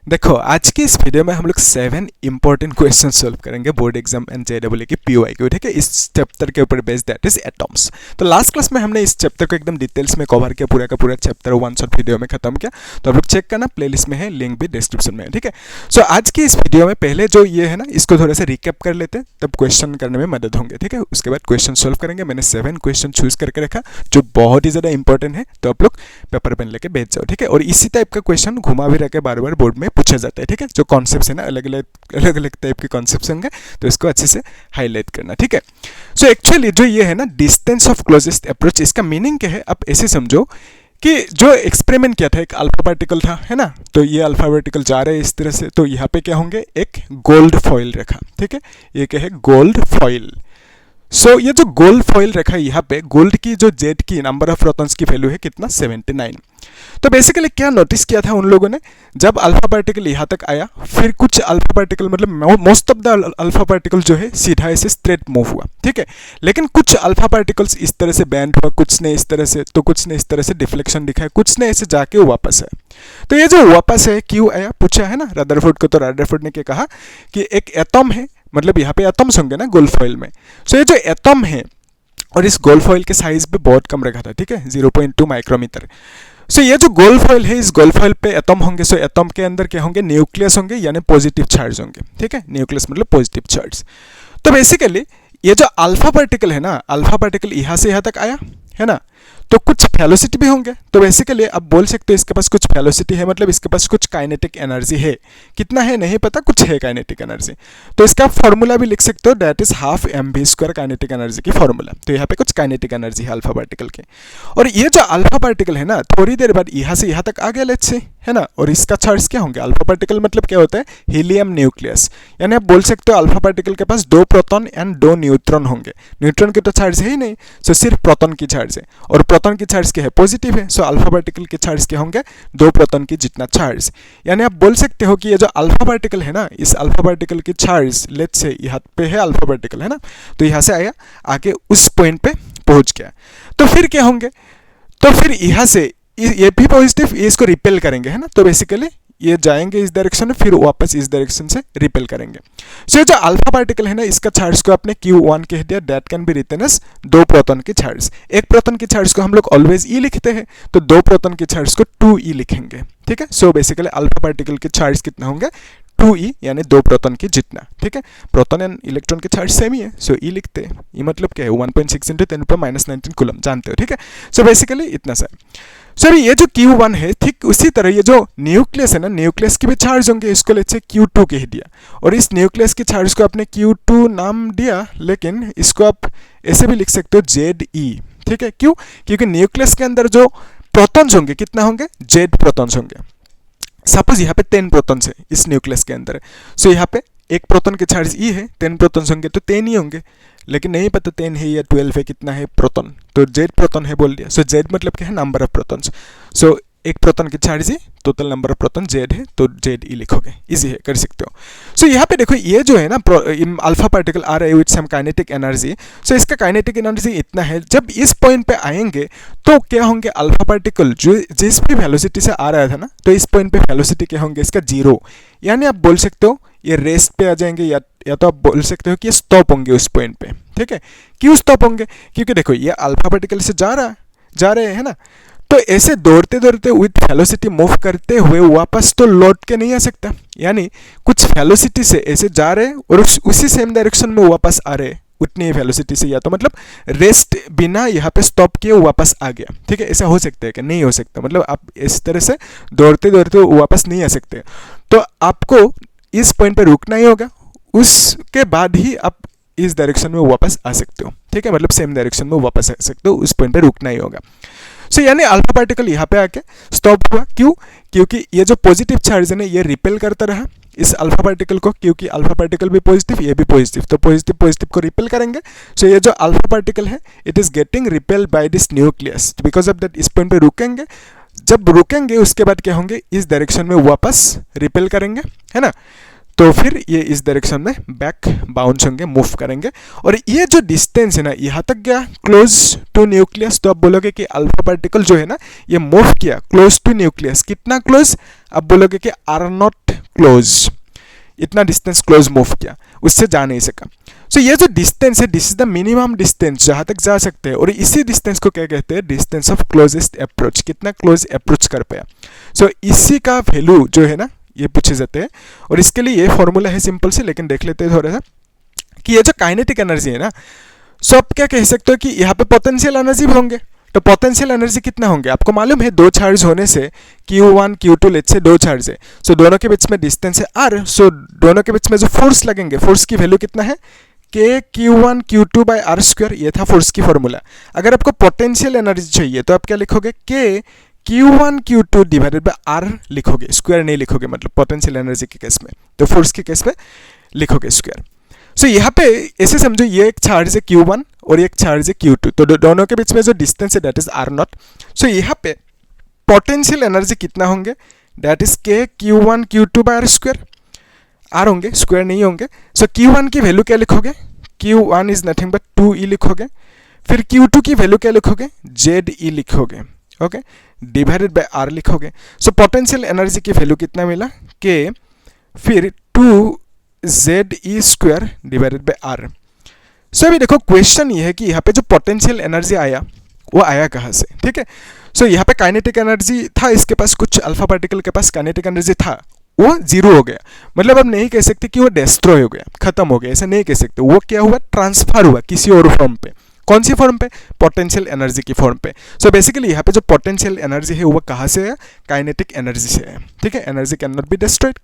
देखो आज की इस वीडियो में हम लोग 7 इंपॉर्टेंट क्वेश्चन सॉल्व करेंगे बोर्ड एग्जाम एंड जेडब्ल्यू की पीओआईक्यू, ठीक है। इस चैप्टर के ऊपर बेस्ड दैट इज एटॉम्स। तो लास्ट क्लास में हमने इस चैप्टर को एकदम डिटेल्स में कवर किया, पूरा का पूरा चैप्टर वन शॉट वीडियो में खत्म किया। तो आप लोग चेक करना, प्लेलिस्ट में है, लिंक भी डिस्क्रिप्शन में है, ठीक है। सो आज की इस वीडियो में पहले जो ये है ना, इसको थोड़ा सा रिकैप कर लेते हैं, तब क्वेश्चन करने में मदद होंगे, ठीक है। उसके बाद क्वेश्चन सॉल्व करेंगे। मैंने 7 क्वेश्चन चूज करके रखा जो बहुत ही ज़्यादा इंपॉर्टेंट है, तो आप लोग पेपर पेन लेके भेज जाओ, ठीक है। और इसी टाइप का क्वेश्चन घुमा भी रह के बार बार बोर्ड में पूछा जाता है, ठीक है। जो कॉन्सेप्ट्स है ना, अलग अलग टाइप के कॉन्सेप्ट्स होंगे, तो इसको अच्छे से हाईलाइट करना, ठीक है। सो एक्चुअली जो ये है ना डिस्टेंस ऑफ क्लोजेस्ट अप्रोच, इसका मीनिंग क्या है आप ऐसे समझो कि जो एक्सपेरिमेंट किया था, एक अल्फा पार्टिकल था, है ना। तो ये अल्फा पार्टिकल जा रहे हैं इस तरह से, तो यहाँ पे क्या होंगे, एक गोल्ड फॉइल रखा, ठीक है। ये क्या है, गोल्ड फॉइल। सो ये जो गोल्ड फॉइल रखा है, यहाँ पे गोल्ड की जो जेड की नंबर ऑफ प्रोटॉन्स की वैल्यू है कितना, 79। तो बेसिकली क्या नोटिस किया था उन लोगों ने, जब अल्फा पार्टिकल यहाँ तक आया, फिर कुछ अल्फा पार्टिकल मतलब most of the alpha particle जो है सीधा ऐसे स्ट्रेट मूव हुआ, ठीक है। लेकिन कुछ अल्फा पार्टिकल्स इस तरह से बैंड हुआ, कुछ ने इस तरह से, तो कुछ ने इस तरह से डिफ्लेक्शन दिखाया, कुछ ने ऐसे जाके वापस आया। तो ये जो वापस है क्यों आया पूछा है ना रदरफोर्ड को, तो रदरफोर्ड ने क्या कहा कि एक एटॉम है, मतलब यहाँ पे एटम्स होंगे ना गोल्ड फॉइल में। सो ये जो एटम है, और इस गोल्ड फॉइल के साइज पे बहुत कम रखा था, ठीक है, 0.2 माइक्रोमीटर। सो ये जो गोल्ड फॉइल है, इस गोल्ड फॉइल पे एटम होंगे। सो एटम के अंदर क्या होंगे, न्यूक्लियस होंगे, यानी पॉजिटिव चार्ज होंगे, ठीक है। न्यूक्लियस मतलब पॉजिटिव चार्ज। तो बेसिकली ये जो अल्फा पार्टिकल है ना, अल्फा पार्टिकल यहाँ से यहाँ तक आया है ना, तो कुछ वेलोसिटी भी होंगे। तो बेसिकली आप बोल सकते हो इसके पास कुछ वेलोसिटी है, मतलब इसके पास कुछ काइनेटिक एनर्जी है। कितना है नहीं पता, कुछ है काइनेटिक एनर्जी। तो इसका फॉर्मूला भी लिख सकते हो, that is half mv² kinetic energy की फॉर्मूला। तो यहाँ पे कुछ काइनेटिक एनर्जी है अल्फा पार्टिकल की। और ये जो अल्फा पार्टिकल है ना, थोड़ी देर बाद यहाँ से यहाँ तक आ गया लेट्स से, है ना। और इसका चार्ज क्या होंगे, अल्फा पार्टिकल मतलब क्या होता है, हीलियम न्यूक्लियस। यानी आप बोल सकते हो अल्फा पार्टिकल के पास 2 प्रोटॉन एंड 2 न्यूट्रॉन होंगे। न्यूट्रॉन की तो चार्ज है ही नहीं, सो सिर्फ प्रोटॉन की चार्ज है, और प्रोटॉन की चार्ज क्या है, पॉजिटिव है। सो अल्फा पार्टिकल के चार्ज क्या होंगे, 2 प्रोटॉन की जितना चार्ज। यानी आप बोल सकते हो कि ये जो अल्फा पार्टिकल है ना, इस अल्फा पार्टिकल की चार्ज लेट्स से यहाँ पे है अल्फा पार्टिकल, है ना। तो यहाँ से आया, आके उस पॉइंट पे पहुंच गया। तो फिर क्या होंगे, तो फिर यहाँ से ये भी पॉजिटिव, ये इसको रिपेल करेंगे, है ना। तो बेसिकली ये जाएंगे इस डायरेक्शन में, फिर वापस इस डायरेक्शन से रिपेल करेंगे। सो जो अल्फा पार्टिकल है ना, इसका चार्ज को आपने Q1 कह दिया, that can be written as 2 proton की चार्ज। एक प्रोटॉन की चार्ज को हम लोग ऑलवेज ई लिखते हैं, तो 2 प्रोटॉन की चार्ज को 2e लिखेंगे, ठीक है। सो बेसिकली अल्फा पार्टिकल के चार्ज कितना होंगे, 2e, यानी 2 प्रोटॉन की जितना, ठीक है। प्रोटॉन एंड इलेक्ट्रॉन के चार्ज सेम ही है, सो ई लिखते हैं। ये मतलब क्या है, 1.6 × 10⁻⁻19 कूलम, जानते हो, ठीक है। सो बेसिकली इतना सा। सर ये जो Q1 है, ठीक उसी तरह ये जो न्यूक्लियस है ना, न्यूक्लियस के भी चार्ज होंगे, इसको लेट्स से Q2 कह दिया, और इस न्यूक्लियस के चार्ज को आपने Q2 नाम दिया, लेकिन इसको आप ऐसे भी लिख सकते हो ZE, ठीक है। क्यों, क्योंकि न्यूक्लियस के अंदर जो प्रोटॉन्स होंगे कितना होंगे, Z प्रोटॉन्स होंगे। सपोज यहाँ पे 10 प्रोटॉन्स है इस न्यूक्लियस के अंदर, सो यहाँ पे एक प्रोटॉन के चार्ज E है, 10 प्रोटॉन्स होंगे तो 10 ही होंगे, लेकिन नहीं पता 10 है या 12 है, कितना है प्रोटॉन, तो Z प्रोटॉन है बोल दिया। सो Z मतलब क्या है, नंबर ऑफ प्रोटॉन्स। सो एक प्रोटॉन की charge he, total number of proton Z है, तो ZE लिखोगे, इजी है, कर सकते हो। सो यहाँ पे देखो ये जो है ना अल्फा पार्टिकल आ रहा है विथ सम काइनेटिक एनर्जी। सो इसका काइनेटिक एनर्जी इतना है, जब इस पॉइंट पे आएंगे तो क्या होंगे, अल्फा पार्टिकल जो जिस भी वेलोसिटी से आ रहा था ना, तो इस पॉइंट पे वेलोसिटी क्या होंगे, इसका 0। यानी आप बोल सकते हो ये रेस्ट पे आ जाएंगे, या तो आप बोल सकते हो कि ये स्टॉप होंगे उस पॉइंट पे, ठीक है। क्यों स्टॉप होंगे, क्योंकि देखो ये अल्फा पार्टिकल से जा रहे हैं ना, तो ऐसे दौड़ते दौड़ते विथ वेलोसिटी मूव करते हुए वापस तो लौट के नहीं आ सकता। यानी कुछ वेलोसिटी से ऐसे जा रहे हैं और उसी सेम डायरेक्शन में वापस आ रहे हैं उतनी ही वेलोसिटी से, या तो मतलब रेस्ट बिना यहाँ पे स्टॉप किए वापस आ गया, ठीक है। ऐसा हो सकता है कि नहीं हो सकता, मतलब आप इस तरह से दौड़ते दौड़ते वापस नहीं आ सकते, तो आपको इस पॉइंट पर रुकना ही होगा, उसके बाद ही आप इस डायरेक्शन में वापस आ सकते हो, ठीक है। मतलब सेम डायरेक्शन में वापस आ सकते हो, उस पॉइंट पर रुकना ही होगा। सो यानी अल्फा पार्टिकल यहाँ पे आके स्टॉप हुआ, क्यों, क्योंकि ये जो पॉजिटिव चार्ज है ना, ये रिपेल करता रहा इस अल्फा पार्टिकल को, क्योंकि अल्फा पार्टिकल भी पॉजिटिव, ये भी पॉजिटिव, तो पॉजिटिव पॉजिटिव को रिपेल करेंगे। सो ये जो अल्फा पार्टिकल है, it is getting repel by this nucleus, because of that इस पॉइंट पे रुकेंगे। जब रुकेंगे उसके बाद क्या होंगे, इस डायरेक्शन में वापस रिपेल करेंगे, है ना। तो फिर ये इस डायरेक्शन में बैक बाउंस होंगे, मूव करेंगे। और ये जो डिस्टेंस है ना, यहाँ तक गया क्लोज टू न्यूक्लियस, तो आप बोलोगे कि अल्फा पार्टिकल जो है ना ये मूव किया क्लोज टू न्यूक्लियस। कितना क्लोज? आप बोलोगे कि आर नॉट क्लोज, इतना डिस्टेंस क्लोज मूव किया, उससे जा नहीं सका। सो ये जो डिस्टेंस है, this is the minimum distance जहाँ तक जा सकते हैं, और इसी डिस्टेंस को क्या कहते हैं? Distance of closest approach. कितना क्लोज अप्रोच कर पाया। सो इसी का वैल्यू जो है ना ये पूछे जाते हैं, और इसके लिए ये फॉर्मूला है सिंपल से, लेकिन देख लेते हैं थोड़ा सा कि ये जो काइनेटिक एनर्जी है ना, सो आप क्या कह सकते हो कि यहाँ पे पोटेंशियल एनर्जी भी होंगे। तो पोटेंशियल एनर्जी कितना होंगे? आपको मालूम है दो चार्ज होने से Q1 Q2 लेट से दो चार्ज है, सो दोनों के बीच में डिस्टेंस है R, सो दोनों के बीच में जो फोर्स लगेंगे, फोर्स की वैल्यू कितना है? K Q1 Q2 by R square. ये था फोर्स की फॉर्मूला। अगर आपको पोटेंशियल एनर्जी चाहिए तो आप क्या लिखोगे? K Q1 Q2 divided by R लिखोगे, स्क्वायर नहीं लिखोगे, मतलब पोटेंशियल एनर्जी के केस में। तो फोर्स के केस में लिखोगे स्क्वायर। सो यहाँ पे ऐसे समझो ये एक चार्ज है Q1 और एक चार्ज है Q2, तो दोनों के बीच में जो डिस्टेंस है दैट इज R नॉट। सो यहाँ पे पोटेंशियल एनर्जी कितना होंगे? That is K Q1 Q2 by R square. R होंगे, स्क्वायर नहीं होंगे। सो Q1 की वैल्यू क्या लिखोगे? Q1 is nothing but 2E लिखोगे। फिर Q2 की वैल्यू क्या लिखोगे? ZE लिखोगे, ओके, डिवाइडेड बाय R लिखोगे। सो पोटेंशियल एनर्जी की वैल्यू कितना मिला? K फिर 2ZE square divided by R। सो अभी देखो क्वेश्चन ये है कि यहाँ पे जो पोटेंशियल एनर्जी आया वो आया कहाँ से? ठीक है, सो यहाँ पे काइनेटिक एनर्जी था इसके पास, कुछ अल्फा पार्टिकल के पास काइनेटिक एनर्जी था, वो जीरो हो गया। मतलब अब नहीं कह सकते कि वो डिस्ट्रॉय हो गया, खत्म हो गया, ऐसा नहीं कह सकते। वो क्या हुआ? ट्रांसफर हुआ किसी और फॉर्म पे। कौन सी फॉर्म पे? पोटेंशियल एनर्जी की फॉर्म पे। सो बेसिकली यहाँ पे जो पोटेंशियल एनर्जी है वो कहाँ से है? काइनेटिक एनर्जी से है। ठीक है, energy can not be destroyed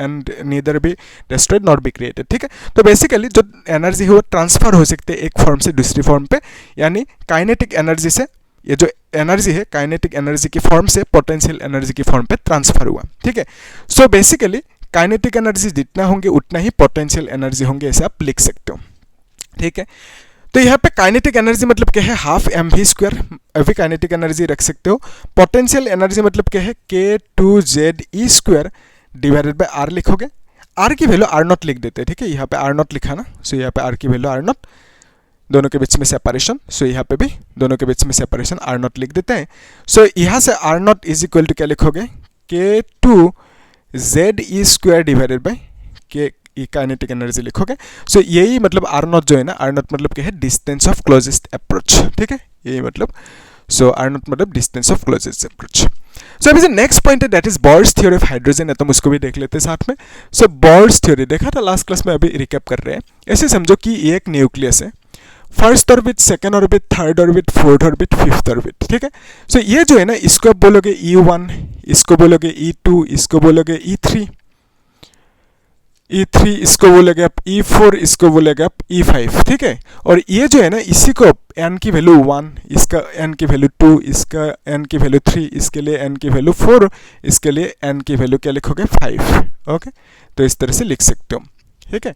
and neither be destroyed not be created. ठीक है, तो बेसिकली जो एनर्जी है वो ट्रांसफर हो सकते हैं एक फॉर्म से दूसरी फॉर्म पे, यानी काइनेटिक एनर्जी से ये जो एनर्जी है काइनेटिक एनर्जी की फॉर्म से पोटेंशियल एनर्जी की फॉर्म पे ट्रांसफर हुआ। ठीक है, सो बेसिकली काइनेटिक एनर्जी जितना होंगे उतना ही पोटेंशियल एनर्जी होंगे, ऐसे आप लिख सकते हो। ठीक है, तो यहाँ पे काइनेटिक एनर्जी मतलब क्या है? हाफ mv स्क्वायर, अभी काइनेटिक एनर्जी रख सकते हो। पोटेंशियल एनर्जी मतलब क्या है? K2ZE square divided by R लिखोगे। R की वैल्यू R नॉट लिख देते हैं। ठीक है, यहाँ पे R नॉट लिखा ना, सो यहाँ पे R की वैल्यू R नॉट, दोनों के बीच में सेपरेशन, सो यहाँ पे भी दोनों के बीच में सेपरेशन R नॉट लिख देते हैं। सो यहाँ से R nought is equal to क्या लिखोगे? K2ZE square divided by K kinetic energy लिखोगे। सो यही मतलब R नॉट जो है ना, R नॉट मतलब क्या है? Distance of closest approach. ठीक है, यही मतलब, सो R नॉट मतलब डिस्टेंस ऑफ क्लोजेस्ट अप्रोच। सो अभी जो नेक्स्ट पॉइंट है that is bourse theory of hydrogen atom, उसको भी देख लेते हैं साथ में। सो बोर्स थ्योरी देखा था लास्ट क्लास में, अभी रिकैप कर रहे हैं। ऐसे समझो कि ये एक न्यूक्लियस है, first orbit, second orbit, third orbit, fourth orbit, fifth orbit. ठीक है, सो ये जो है ना इसको आप बोलोगे E1, इसको बोलोगे E2, इसको बोलोगे E3, इसको बोलोगे आप E4, इसको बोलोगे आप E5। ठीक है, और ये जो है ना इसी को n की वैल्यू 1, इसका n की वैल्यू 2, इसका n की वैल्यू 3, इसके लिए n की वैल्यू 4, इसके लिए n की वैल्यू क्या लिखोगे? 5। ओके, तो इस तरह से लिख सकते हो। ठीक है,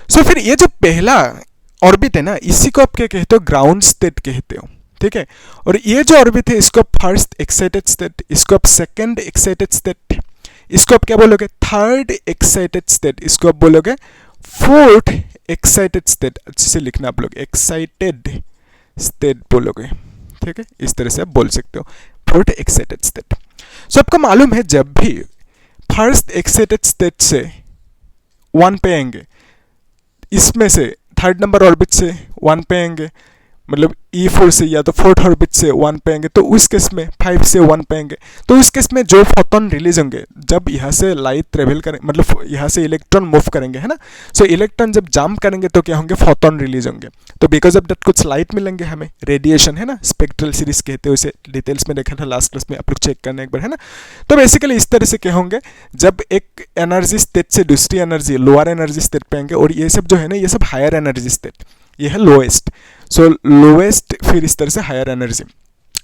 सो फिर ये जो पहला ऑर्बिट है ना इसी को आप क्या कहते हो? ग्राउंड स्टेट कहते हो। ठीक है, और ये जो ऑर्बिट है इसको फर्स्ट एक्साइटेड स्टेट, इसको आप सेकंड एक्साइटेड स्टेट, इसको आप क्या बोलोगे? थर्ड एक्साइटेड स्टेट, इसको आप बोलोगे फोर्थ एक्साइटेड स्टेट। अच्छे से लिखना आप लोग, एक्साइटेड स्टेट बोलोगे। ठीक है, इस तरह से आप बोल सकते हो, फोर्थ एक्साइटेड स्टेट। सो आपको मालूम है जब भी फर्स्ट एक्साइटेड स्टेट से 1 पे आएंगे, इसमें से थर्ड नंबर ऑर्बिट से 1 पे आएंगे, मतलब E4 से या तो फोर्थ ऑर्बिट से 1 पे आएंगे, तो उस केस में 5 से 1 पे आएंगे। तो उस केस में जो फोटोन रिलीज होंगे जब यहाँ से लाइट ट्रेवल करें, मतलब यहाँ से इलेक्ट्रॉन मूव करेंगे, है ना, सो इलेक्ट्रॉन जब जंप करेंगे तो क्या होंगे? फोटोन रिलीज होंगे। तो बिकॉज ऑफ दैट कुछ लाइट मिलेंगे हमें, रेडिएशन, है ना, स्पेक्ट्रल सीरीज कहते हैं उसे, डिटेल्स में देखा था लास्ट क्लास में, आप लोग चेक करना एक बार, है ना। तो बेसिकली इस तरह से क्या होंगे? जब एक एनर्जी स्टेट से दूसरी एनर्जी, लोअर एनर्जी स्टेट पे आएंगे, और ये सब जो है ना ये सब हायर एनर्जी स्टेट, ये है लोएस्ट। सो लोएस्ट, फिर इस तरह से higher energy.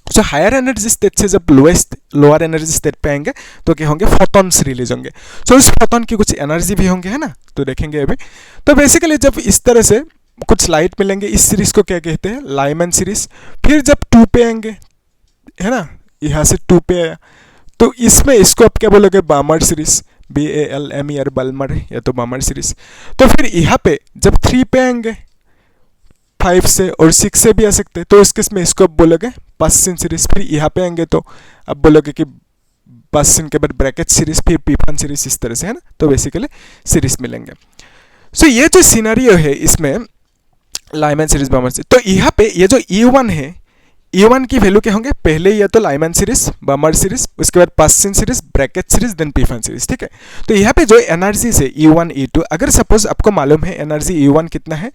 So higher energy state से जब लोएस्ट लोअर एनर्जी स्टेट पे आएंगे तो क्या होंगे? फोटॉन्स रिलीज होंगे। सो इस फोटॉन की कुछ एनर्जी भी होंगे, है ना, तो देखेंगे अभी। तो बेसिकली जब इस तरह से कुछ लाइट मिलेंगे, इस सीरीज को क्या कहते हैं? Lyman series. फिर जब 2 पे आएंगे, है ना, यहाँ से 2 पे आया, तो इसमें इसको आप क्या बोलोगे? बार्मर सीरीज। BALMER, बल्मर या तो बमर सीरीज। तो फिर यहाँ पे जब 3 पे आएंगे 5 से और 6 से भी आ सकते हैं, तो इस केस में इसको अब बोलोगे पास्सिन सीरीज। फिर यहाँ पे आएंगे तो अब बोलोगे कि पास्सिन के बाद ब्रैकेट सीरीज, फिर पीफन सीरीज, इस तरह से, है ना। तो बेसिकली सीरीज मिलेंगे। सो ये जो सिनारियो है इसमें लाइमैन सीरीज बमर सीरीज, तो यहाँ पे ये जो E1 है, E1 की वैल्यू क्या होंगे, पहले ये तो लाइमैन सीरीज, बमर सीरीज, उसके बाद Paschen series, Brackett series, then Pfund series, ठीक है। तो यहाँ पे जो एनर्जी है E1 E2, अगर सपोज आपको मालूम है एनर्जी E1 कितना है,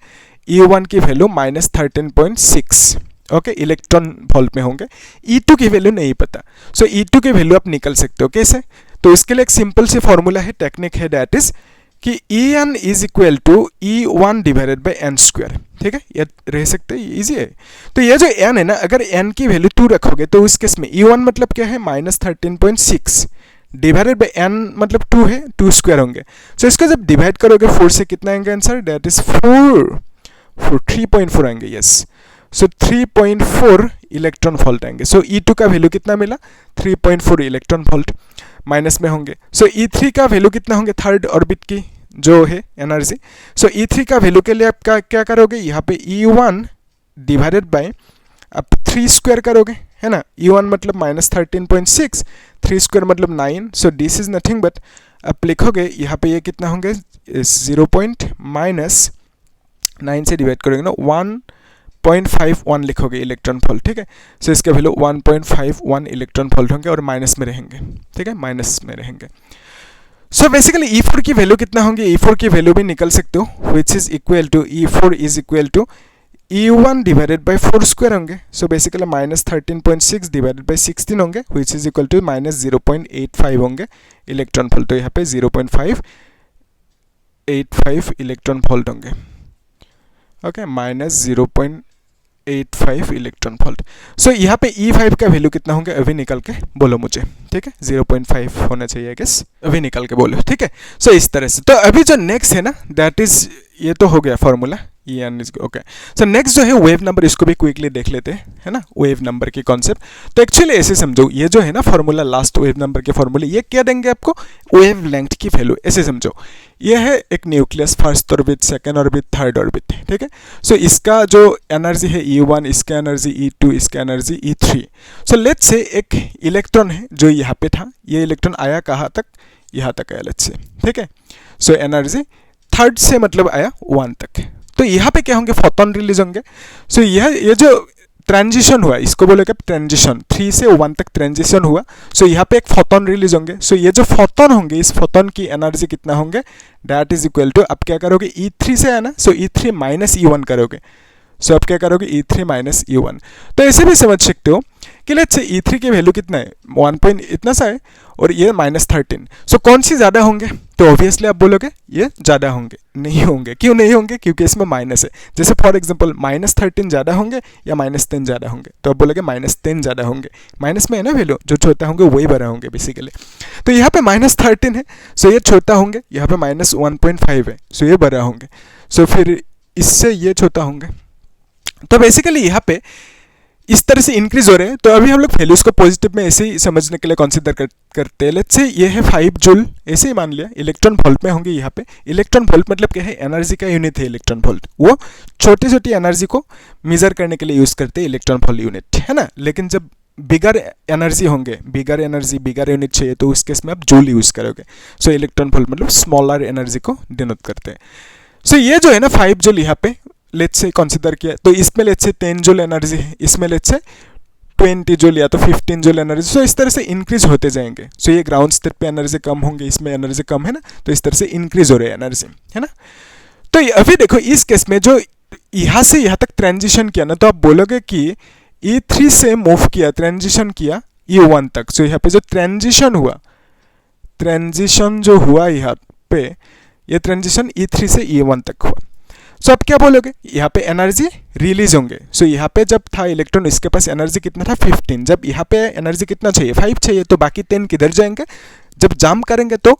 E1 की वैल्यू -13.6, ओके, इलेक्ट्रॉन वोल्ट में होंगे। E2 की वैल्यू नहीं पता, सो E2 की वैल्यू आप निकल सकते हो कैसे, तो इसके लिए एक सिंपल सी फॉर्मूला है, टेक्निक है, दैट इज कि En is equal to E1 divided by n square, ठीक है, ये रह सकते हैं, इजी है। तो ये जो n है ना, अगर n की वैल्यू 2 रखोगे तो इस केस में E1 मतलब क्या है -13.6 डिवाइडेड बाई n मतलब 2 है, 2 स्क्वायर होंगे। सो इसको जब डिवाइड करोगे 4 से कितना आएंगे आंसर, दैट इज 3.4 आएंगे, यस। सो 3.4 इलेक्ट्रॉन वोल्ट आएंगे। सो E2 का वैल्यू कितना मिला, 3.4 इलेक्ट्रॉन वोल्ट, माइनस में होंगे। सो E3 का वैल्यू कितना होंगे, थर्ड ऑर्बिट की जो है एनर्जी। सो E3 का वैल्यू के लिए आप क्या करोगे, यहाँ पे E1 डिवाइडेड बाय आप 3 स्क्वायर करोगे, है ना। E1 मतलब -13.6, 3 स्क्वायर मतलब 9, सो दिस इज नथिंग बट आप लिखोगे यहाँ पे ये कितना होंगे, 0.9 से डिवाइड करोगे ना, 1.51 लिखोगे इलेक्ट्रॉन वोल्ट, ठीक है। सो इसके वैल्यू 1.51 इलेक्ट्रॉन वोल्ट होंगे और माइनस में रहेंगे, ठीक है, माइनस में रहेंगे। सो बेसिकली E4 की वैल्यू कितना होंगे, E4 की वैल्यू भी निकल सकते हो, which is equal to E4 is equal to E1 divided by 4 square होंगे। सो बेसिकली -13.6 डिवाइडेड बाई 16 होंगे, विच इज इक्वल टू -0.85 होंगे इलेक्ट्रॉन वोल्ट। तो यहाँ पे 0.585 इलेक्ट्रॉन वोल्ट होंगे, ओके, -0.85 इलेक्ट्रॉन वोल्ट। सो यहाँ पे E5 का वैल्यू कितना होंगे, अभी निकल के बोलो मुझे, ठीक है, 0.5 होना चाहिए आई गेस, अभी निकल के बोलो, ठीक है। सो इस तरह से, तो अभी जो नेक्स्ट है ना, दैट इज, ये तो हो गया फॉर्मूला, ओके। सो नेक्स्ट जो है वेव नंबर, इसको भी क्विकली देख लेते हैं, है ना, वेव नंबर की कॉन्सेप्ट। तो एक्चुअली ऐसे समझो, ये जो है ना फॉर्मूला, लास्ट वेव नंबर के फॉर्मूले, ये क्या देंगे आपको, वेव लेंथ की वैल्यू, ऐसे समझो। ये है एक nucleus, first orbit, second orbit, third orbit, ठीक है। सो इसका जो एनर्जी है E1, इसका एनर्जी E2, इसका energy E3। So let's say एक इलेक्ट्रॉन है जो यहाँ पे था, ये इलेक्ट्रॉन आया कहाँ तक, यहाँ तक आया लेट्स से, ठीक है। सो एनर्जी थर्ड से मतलब आया 1 तक। तो यहाँ पे क्या होंगे, फोटोन रिलीज होंगे। सो ये जो ट्रांजिशन हुआ, इसको बोलेगा ट्रांजिशन, 3 से 1 तक ट्रांजिशन हुआ। सो यहाँ पे एक फोटोन रिलीज होंगे। सो ये जो फोटोन होंगे, इस फोटोन की एनर्जी कितना होंगे, दैट इज इक्वल टू, आप क्या करोगे, E3 से है ना, सो E3 माइनस E1 करोगे। सो आप क्या करोगे, E3 माइनस E1। तो ऐसे भी समझ सकते हो कि लेट्स से E3 की वैल्यू कितना है, 1 पॉइंट इतना सा है, और ये -13। सो कौन सी ज़्यादा होंगे, तो ऑब्वियसली आप बोलोगे ये ज़्यादा होंगे। नहीं होंगे, क्यों नहीं होंगे, क्योंकि इसमें माइनस है। जैसे फॉर एग्जांपल -13 ज़्यादा होंगे या -10 ज़्यादा होंगे, तो आप बोलोगे -10 ज़्यादा होंगे। माइनस में है ना वैल्यू, जो छोटा होंगे वही बड़ा होंगे बेसिकली। तो यहाँ पे -13 है, सो ये छोटा होंगे, यहाँ पे -1.5 है, सो ये बड़ा होंगे। सो फिर इससे ये छोटा होंगे। तो बेसिकली यहाँ पे इस तरह से इंक्रीज हो रहे हैं। तो अभी हम लोग वैल्यूज को पॉजिटिव में ऐसे ही समझने के लिए कंसीडर करते हैं। लेट्स से ये है 5 जूल, ऐसे ही मान लिया, इलेक्ट्रॉन वोल्ट में होंगे। यहाँ पे इलेक्ट्रॉन वोल्ट मतलब क्या है, एनर्जी का यूनिट है इलेक्ट्रॉन वोल्ट। वो छोटी छोटी एनर्जी को मेजर करने के लिए यूज करते हैं इलेक्ट्रॉन वोल्ट यूनिट, है ना। लेकिन जब बिगर एनर्जी होंगे, बिगर यूनिट चाहिए, तो उस केस में आप जूल यूज करोगे। सो इलेक्ट्रॉन वोल्ट मतलब स्मॉलर एनर्जी को डिनोट करते हैं। सो ये जो है ना 5 जूल यहाँ पे लेट्स से कंसीडर किया, तो इसमें लेट्स से 10 जूल एनर्जी है, इसमें लेट्स से 20 जूल या तो 15 जूल एनर्जी। सो इस तरह से इंक्रीज होते जाएंगे। सो ये ग्राउंड स्टेट पे एनर्जी कम होंगे, इसमें एनर्जी कम है ना, तो इस तरह से इंक्रीज हो रही है एनर्जी, है ना। तो अभी देखो इस केस में जो यहाँ से यहाँ तक ट्रांजिशन किया ना, तो आप बोलोगे कि E3 से मूव किया, ट्रांजिशन किया E1 तक। सो यहाँ पे जो ट्रांजिशन जो हुआ यहाँ पे, ये ट्रांजिशन E3 से E1 तक हुआ। सो आप क्या बोलोगे, यहाँ पे एनर्जी रिलीज होंगे। सो यहाँ पे जब था इलेक्ट्रॉन, इसके पास एनर्जी कितना था 15, जब यहाँ पे एनर्जी कितना चाहिए 5 चाहिए, तो बाकी 10 किधर जाएंगे, जब जंप करेंगे तो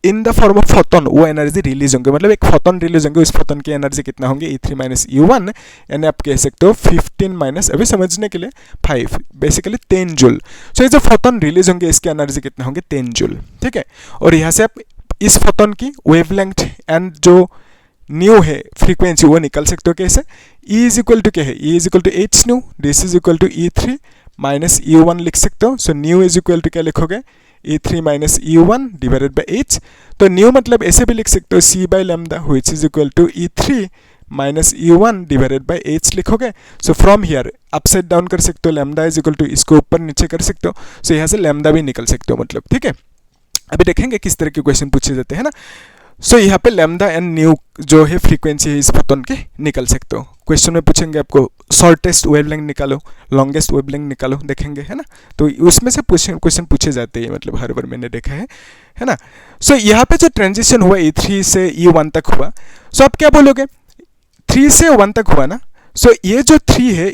इन द फॉर्म ऑफ फोटोन वो एनर्जी रिलीज होंगे, मतलब एक फोटोन रिलीज होंगे। उस फोटोन की एनर्जी कितना होंगे, E3 माइनस E1, यानी आप कह सकते हो 15 माइनस, अभी समझने के लिए 5, बेसिकली 10 जूल। सो ये जो फोटोन रिलीज होंगे, इसकी एनर्जी कितना होंगे 10 जूल, ठीक है। और यहाँ से आप इस फोटोन की वेवलेंथ एंड जो न्यू है फ्रीक्वेंसी वो निकाल सकते हो कैसे, E इज इक्वल टू क्या है, E is equal to H nu, this is equal to E3 minus E1 लिख सकते हो। So nu is equal to क्या लिखोगे, E3 minus E1 divided by H. तो न्यू मतलब ऐसे भी लिख सकते हो C by lambda which is equal to E3 minus E1 divided by H लिखोगे। So from here upside down कर सकते हो, लैम्डा इज इक्वल टू इसको ऊपर नीचे कर सकते हो। सो यहाँ से लैम्डा भी निकल सकते हो मतलब, ठीक है। अभी देखेंगे किस तरह के क्वेश्चन पूछे जाते हैं ना। सो यहाँ पे लैम्डा एंड न्यू जो है फ्रीक्वेंसी है इस फोटोन के निकल सकते हो। क्वेश्चन में पूछेंगे आपको शॉर्टेस्ट वेवलेंथ निकालो, लॉन्गेस्ट वेवलेंथ निकालो, देखेंगे है ना। तो उसमें से क्वेश्चन पूछे जाते हैं, मतलब हर बार मैंने देखा है ना। सो यहाँ पे जो ट्रांजिशन हुआ E3 से E1 तक हुआ, सो आप क्या बोलोगे, 3 से 1 तक हुआ ना। सो ये जो 3 है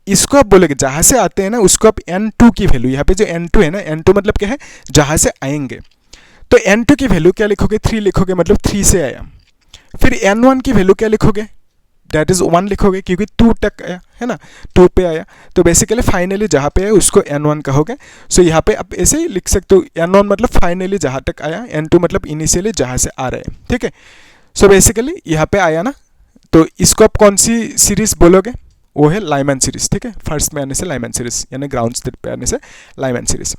इसको आप बोलोगे जहाँ से आते हैं ना उसको आप N2 की वैल्यू, यहाँ पे जो N2 है ना, N2 मतलब क्या है, जहाँ से आएंगे। तो N2 की वैल्यू क्या लिखोगे, 3 लिखोगे, मतलब 3 से आया। फिर N1 की वैल्यू क्या लिखोगे, दैट इज 1 लिखोगे क्योंकि 2 तक आया है ना, 2 पे आया। तो बेसिकली फाइनली जहाँ पे आया उसको N1 कहोगे। सो यहाँ पे आप ऐसे ही लिख सकते हो, N1 मतलब फाइनली जहाँ तक आया, N2 मतलब इनिशियली जहाँ से आ रहे हैं, ठीक है। सो बेसिकली यहाँ पे आया ना, तो इसको आप कौन सी सीरीज बोलोगे, वो है लाइमैन सीरीज, ठीक है। फर्स्ट में आने से लाइमैन सीरीज यानी ग्राउंड स्टेट पे आने से लाइमैन सीरीज।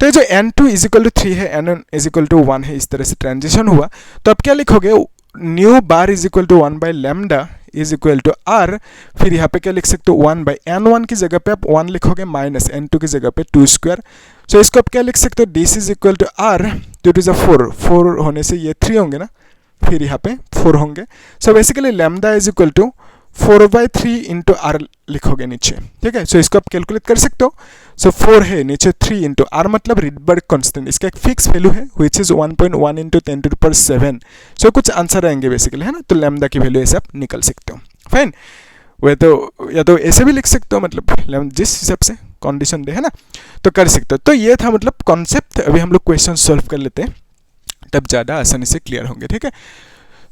तो ये जो N2 इज इक्वल टू 3 है, N1 इज इक्वल टू 1 है, इस तरह से ट्रांजिशन हुआ। तो आप क्या लिखोगे, nu bar is equal to 1 by lambda is equal to R. फिर यहाँ पे क्या लिख सकते हो, 1 बाई N1 की जगह पे आप 1 लिखोगे माइनस N2 की जगह पे 2 स्क्वायर। सो इसको आप क्या लिख सकते हो, this is equal to R, तो इट इज अ 4 होने से ये 3 होंगे ना, फिर यहाँ पे 4 होंगे। So basically lambda is equal to 4/3 into R लिखोगे नीचे, ठीक है। सो इसको आप कैलकुलेट कर सकते हो। सो 4 है नीचे 3 इंटू आर मतलब रिडबर्ग कांस्टेंट, इसका एक फिक्स वैल्यू है व्हिच इज 1.1 इंटू 10⁻7। सो कुछ आंसर आएंगे बेसिकली है ना। तो लैम्डा की वैल्यू ऐसे आप निकल सकते हो, फाइन। वह तो या तो ऐसे भी लिख सकते हो, मतलब जिस हिसाब से कंडीशन दे है ना, तो कर सकते हो। तो ये था मतलब कॉन्सेप्ट। अभी हम लोग क्वेश्चन सॉल्व कर लेते हैं, तब ज़्यादा आसानी से क्लियर होंगे, ठीक है।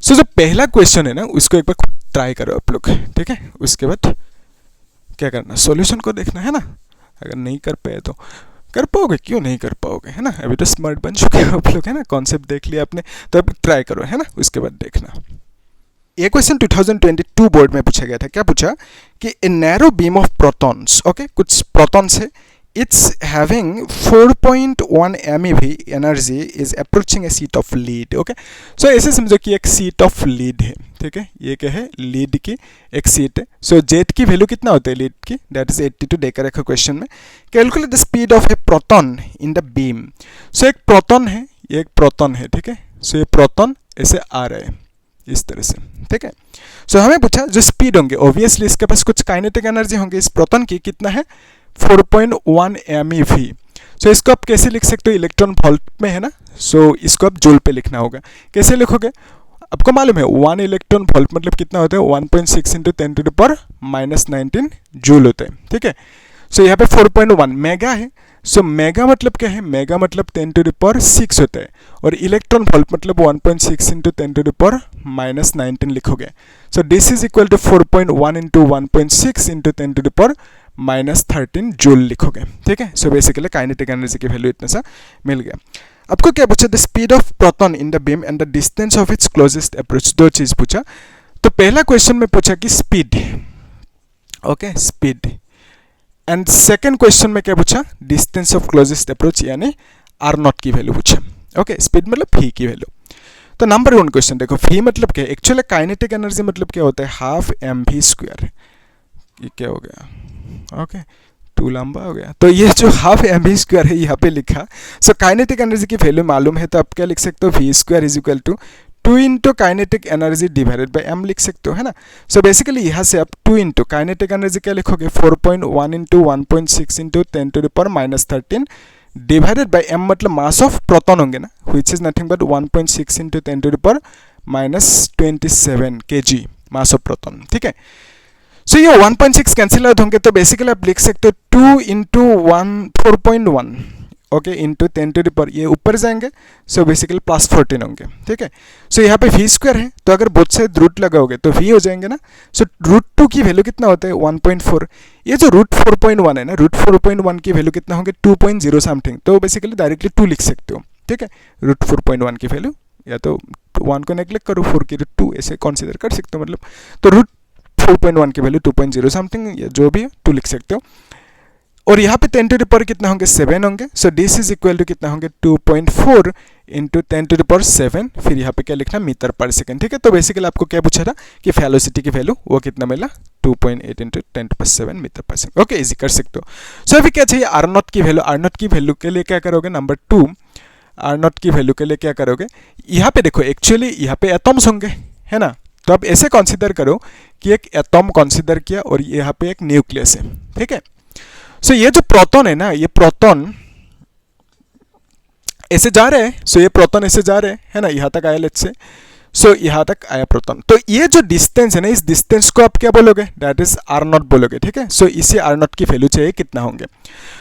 सो जो पहला क्वेश्चन है ना उसको एक बार ट्राई करो आप लोग, ठीक है। उसके बाद क्या करना, सॉल्यूशन को देखना है ना। अगर नहीं कर पाए तो कर पाओगे, क्यों नहीं कर पाओगे, है ना। अभी तो स्मार्ट बन चुके हो आप लोग, है ना। कॉन्सेप्ट देख लिया आपने, तो अब ट्राई करो, है ना। उसके बाद देखना। ये क्वेश्चन 2022 बोर्ड में पूछा गया था। क्या पूछा कि a narrow beam of protons, okay, कुछ प्रोटॉन्स है, it's having 4.1 MeV energy is approaching a sheet of lead, okay। so ऐसे समझो कि एक sheet of lead है, ठीक है। ये क्या है, lead की एक sheet है। so Z की वैल्यू कितना होता है lead की, that is 82 देकर रखा क्वेश्चन में। Calculate the speed of A proton in the beam. so एक प्रोटॉन है, ये एक प्रोटॉन है, ठीक है। so ये प्रोटॉन ऐसे आ रहे हैं इस तरह से, ठीक है। so हमें पूछा जो स्पीड होंगे, ऑब्वियसली इसके पास कुछ काइनेटिक एनर्जी होंगे। इस प्रोटॉन की कितना है, 4.1 MeV। सो इसको आप कैसे लिख सकते हो, इलेक्ट्रॉन वोल्ट में है ना। सो इसको आप जूल पे लिखना होगा। कैसे लिखोगे, आपको मालूम है 1 इलेक्ट्रॉन वोल्ट मतलब कितना होता है, 1.6 इंटू 10⁻⁻19 जूल होता है, ठीक है। सो यहाँ पे 4.1 मेगा है। सो मेगा मतलब क्या है, मेगा मतलब 10⁻6 होता है, और इलेक्ट्रॉन वोल्ट मतलब 1.6 इंटू 10⁻⁻19 लिखोगे। So this is equal to 4.1 into 1.6 into 10⁻⁻13 joule लिखोगे, ठीक है। सो बेसिकली काइनेटिक एनर्जी की वैल्यू इतना सा मिल गया। आपको क्या पूछा, the speed of proton in the beam and the distance of its closest approach. दो चीज पूछा। तो पहला क्वेश्चन में पूछा कि speed, okay, speed. And second question में क्या पूछा, डिस्टेंस ऑफ क्लोजेस्ट अप्रोच यानी R0 की वैल्यू पूछा, ओके। स्पीड मतलब v की वैल्यू। तो नंबर 1 क्वेश्चन देखो, v मतलब क्या है, एक्चुअली काइनेटिक एनर्जी मतलब क्या होता है, हाफ mv²। ये क्या हो गया, ओके, 2 लंबा हो गया। तो ये जो हाफ mv² है यहाँ पे लिखा। सो काइनेटिक एनर्जी की वैल्यू मालूम है, तो आप क्या लिख सकते हो, v² is equal to 2 into kinetic energy divided by m लिख सकते हो, है ना। सो बेसिकली यहाँ से आप 2 इंटू काइनेटिक एनर्जी क्या लिखोगे, 4.1 into 1.6 into 10⁻⁻13 divided by m मतलब मास ऑफ प्रोटॉन होंगे ना, which is nothing but 1.6 into 10⁻⁻27 kg mass of proton, ठीक है। सो ये 1.6 कैंसिल आउट होंगे, तो बेसिकली आप लिख सकते हो 2 इंटू 4.1, ओके, इंटू 10⁻, ये ऊपर जाएंगे। सो बेसिकली +14 होंगे, ठीक है। सो यहाँ पे v² है, तो अगर बोथ साइड रूट लगाओगे तो v हो जाएंगे ना। सो √2 की वैल्यू कितना होता है, 1.4। ये जो √4.1 है ना, √4.1 की वैल्यू कितना होंगे, 2.0 समथिंग। तो बेसिकली डायरेक्टली 2 लिख सकते हो, ठीक है। √4.1 की वैल्यू या तो 1 को नेग्लेक्ट करो, 4 की रूट 2 ऐसे कंसीडर कर सकते हो, मतलब तो रूट 4.1 की वैल्यू 2.0 समथिंग या जो भी है 2 लिख सकते हो। और यहाँ पे 10 टू द पावर कितना होंगे 7 होंगे, so this is equal to कितना होंगे 2.4 इंटू 10 टू द पावर 7, फिर यहाँ पे क्या लिखना मीटर पर सेकंड, ठीक है। तो बेसिकली आपको क्या पूछा था कि वेलोसिटी की वैल्यू वो कितना मिला 2.8 इंटू 10 टू पावर 7 मीटर पर सेकंड, ओके इजी कर सकते हो। सो अभी क्या चाहिए आर नॉट की वैल्यू, आर नॉट की वैल्यू के लिए क्या करोगे नंबर 2, आर नॉट की वैल्यू के लिए क्या करोगे, यहाँ पे देखो एक्चुअली यहाँ पे एटम्स होंगे है ना, तो आप ऐसे कंसीडर करो कि एक एटम कंसीडर किया और यहाँ पे एक न्यूक्लियस है, ठीक है। सो ये जो प्रोटॉन है ना, ये प्रोटॉन ऐसे जा रहे हैं, सो ये प्रोटॉन ऐसे जा रहे हैं है ना, यहाँ तक आया लेट्स से, सो यहाँ तक आया प्रोटॉन, तो ये जो डिस्टेंस है ना, इस डिस्टेंस को आप क्या बोलोगे, दैट इज आर नॉट बोलोगे, ठीक है। सो इसी आर नॉट की वैल्यू चाहिए कितना होंगे।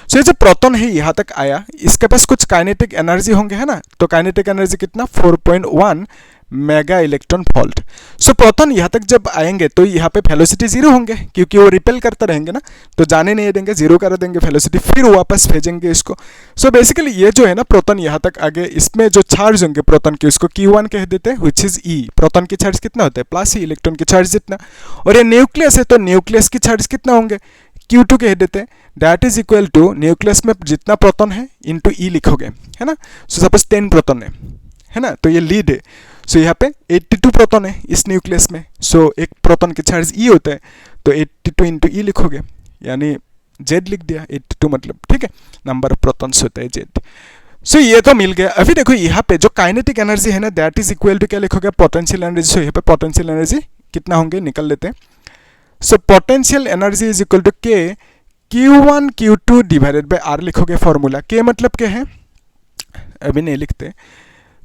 सो ये जो प्रोटॉन है यहाँ तक आया, इसके पास कुछ काइनेटिक एनर्जी होंगे है ना, तो काइनेटिक एनर्जी कितना 4.1 मेगा इलेक्ट्रॉन वोल्ट। सो प्रोटॉन यहाँ तक जब आएंगे तो यहाँ पे वेलोसिटी 0 होंगे, क्योंकि वो रिपेल करते रहेंगे ना, तो जाने नहीं देंगे, 0 कर देंगे वेलोसिटी, फिर वापस भेजेंगे इसको। सो बेसिकली ये जो है ना प्रोटॉन यहाँ तक आगे, इसमें जो चार्ज होंगे प्रोटॉन के उसको Q1 कह देते हैं, विच इज ई। प्रोटॉन की चार्ज कितना होता है प्लस ई, इलेक्ट्रॉन की चार्ज जितना, और ये न्यूक्लियस है तो न्यूक्लियस की चार्ज कितना होंगे Q2 कह देते हैं, that is equal to nucleus में जितना प्रोटॉन है इंटू ई लिखोगे है ना। सो सपोज 10 प्रोटॉन है ना, तो ये लीड है, सो यहाँ पे 82 प्रोटॉन है इस न्यूक्लियस में, सो एक प्रोटॉन की चार्ज ई होता है, तो 82 इंटू ई लिखोगे, यानी जेड लिख दिया 82 मतलब, ठीक है, नंबर ऑफ प्रोटॉन्स होता है जेड। सो ये तो मिल गया। अभी देखो यहाँ पे जो काइनेटिक एनर्जी है ना, दैट इज इक्वल टू क्या लिखोगे पोटेंशियल एनर्जी। सो यहाँ पे पोटेंशियल एनर्जी कितना होंगे निकल लेते हैं। So potential energy is equal to K Q1 Q2 divided by R लिखोगे फॉर्मूला। के मतलब क्या है अभी नहीं लिखते,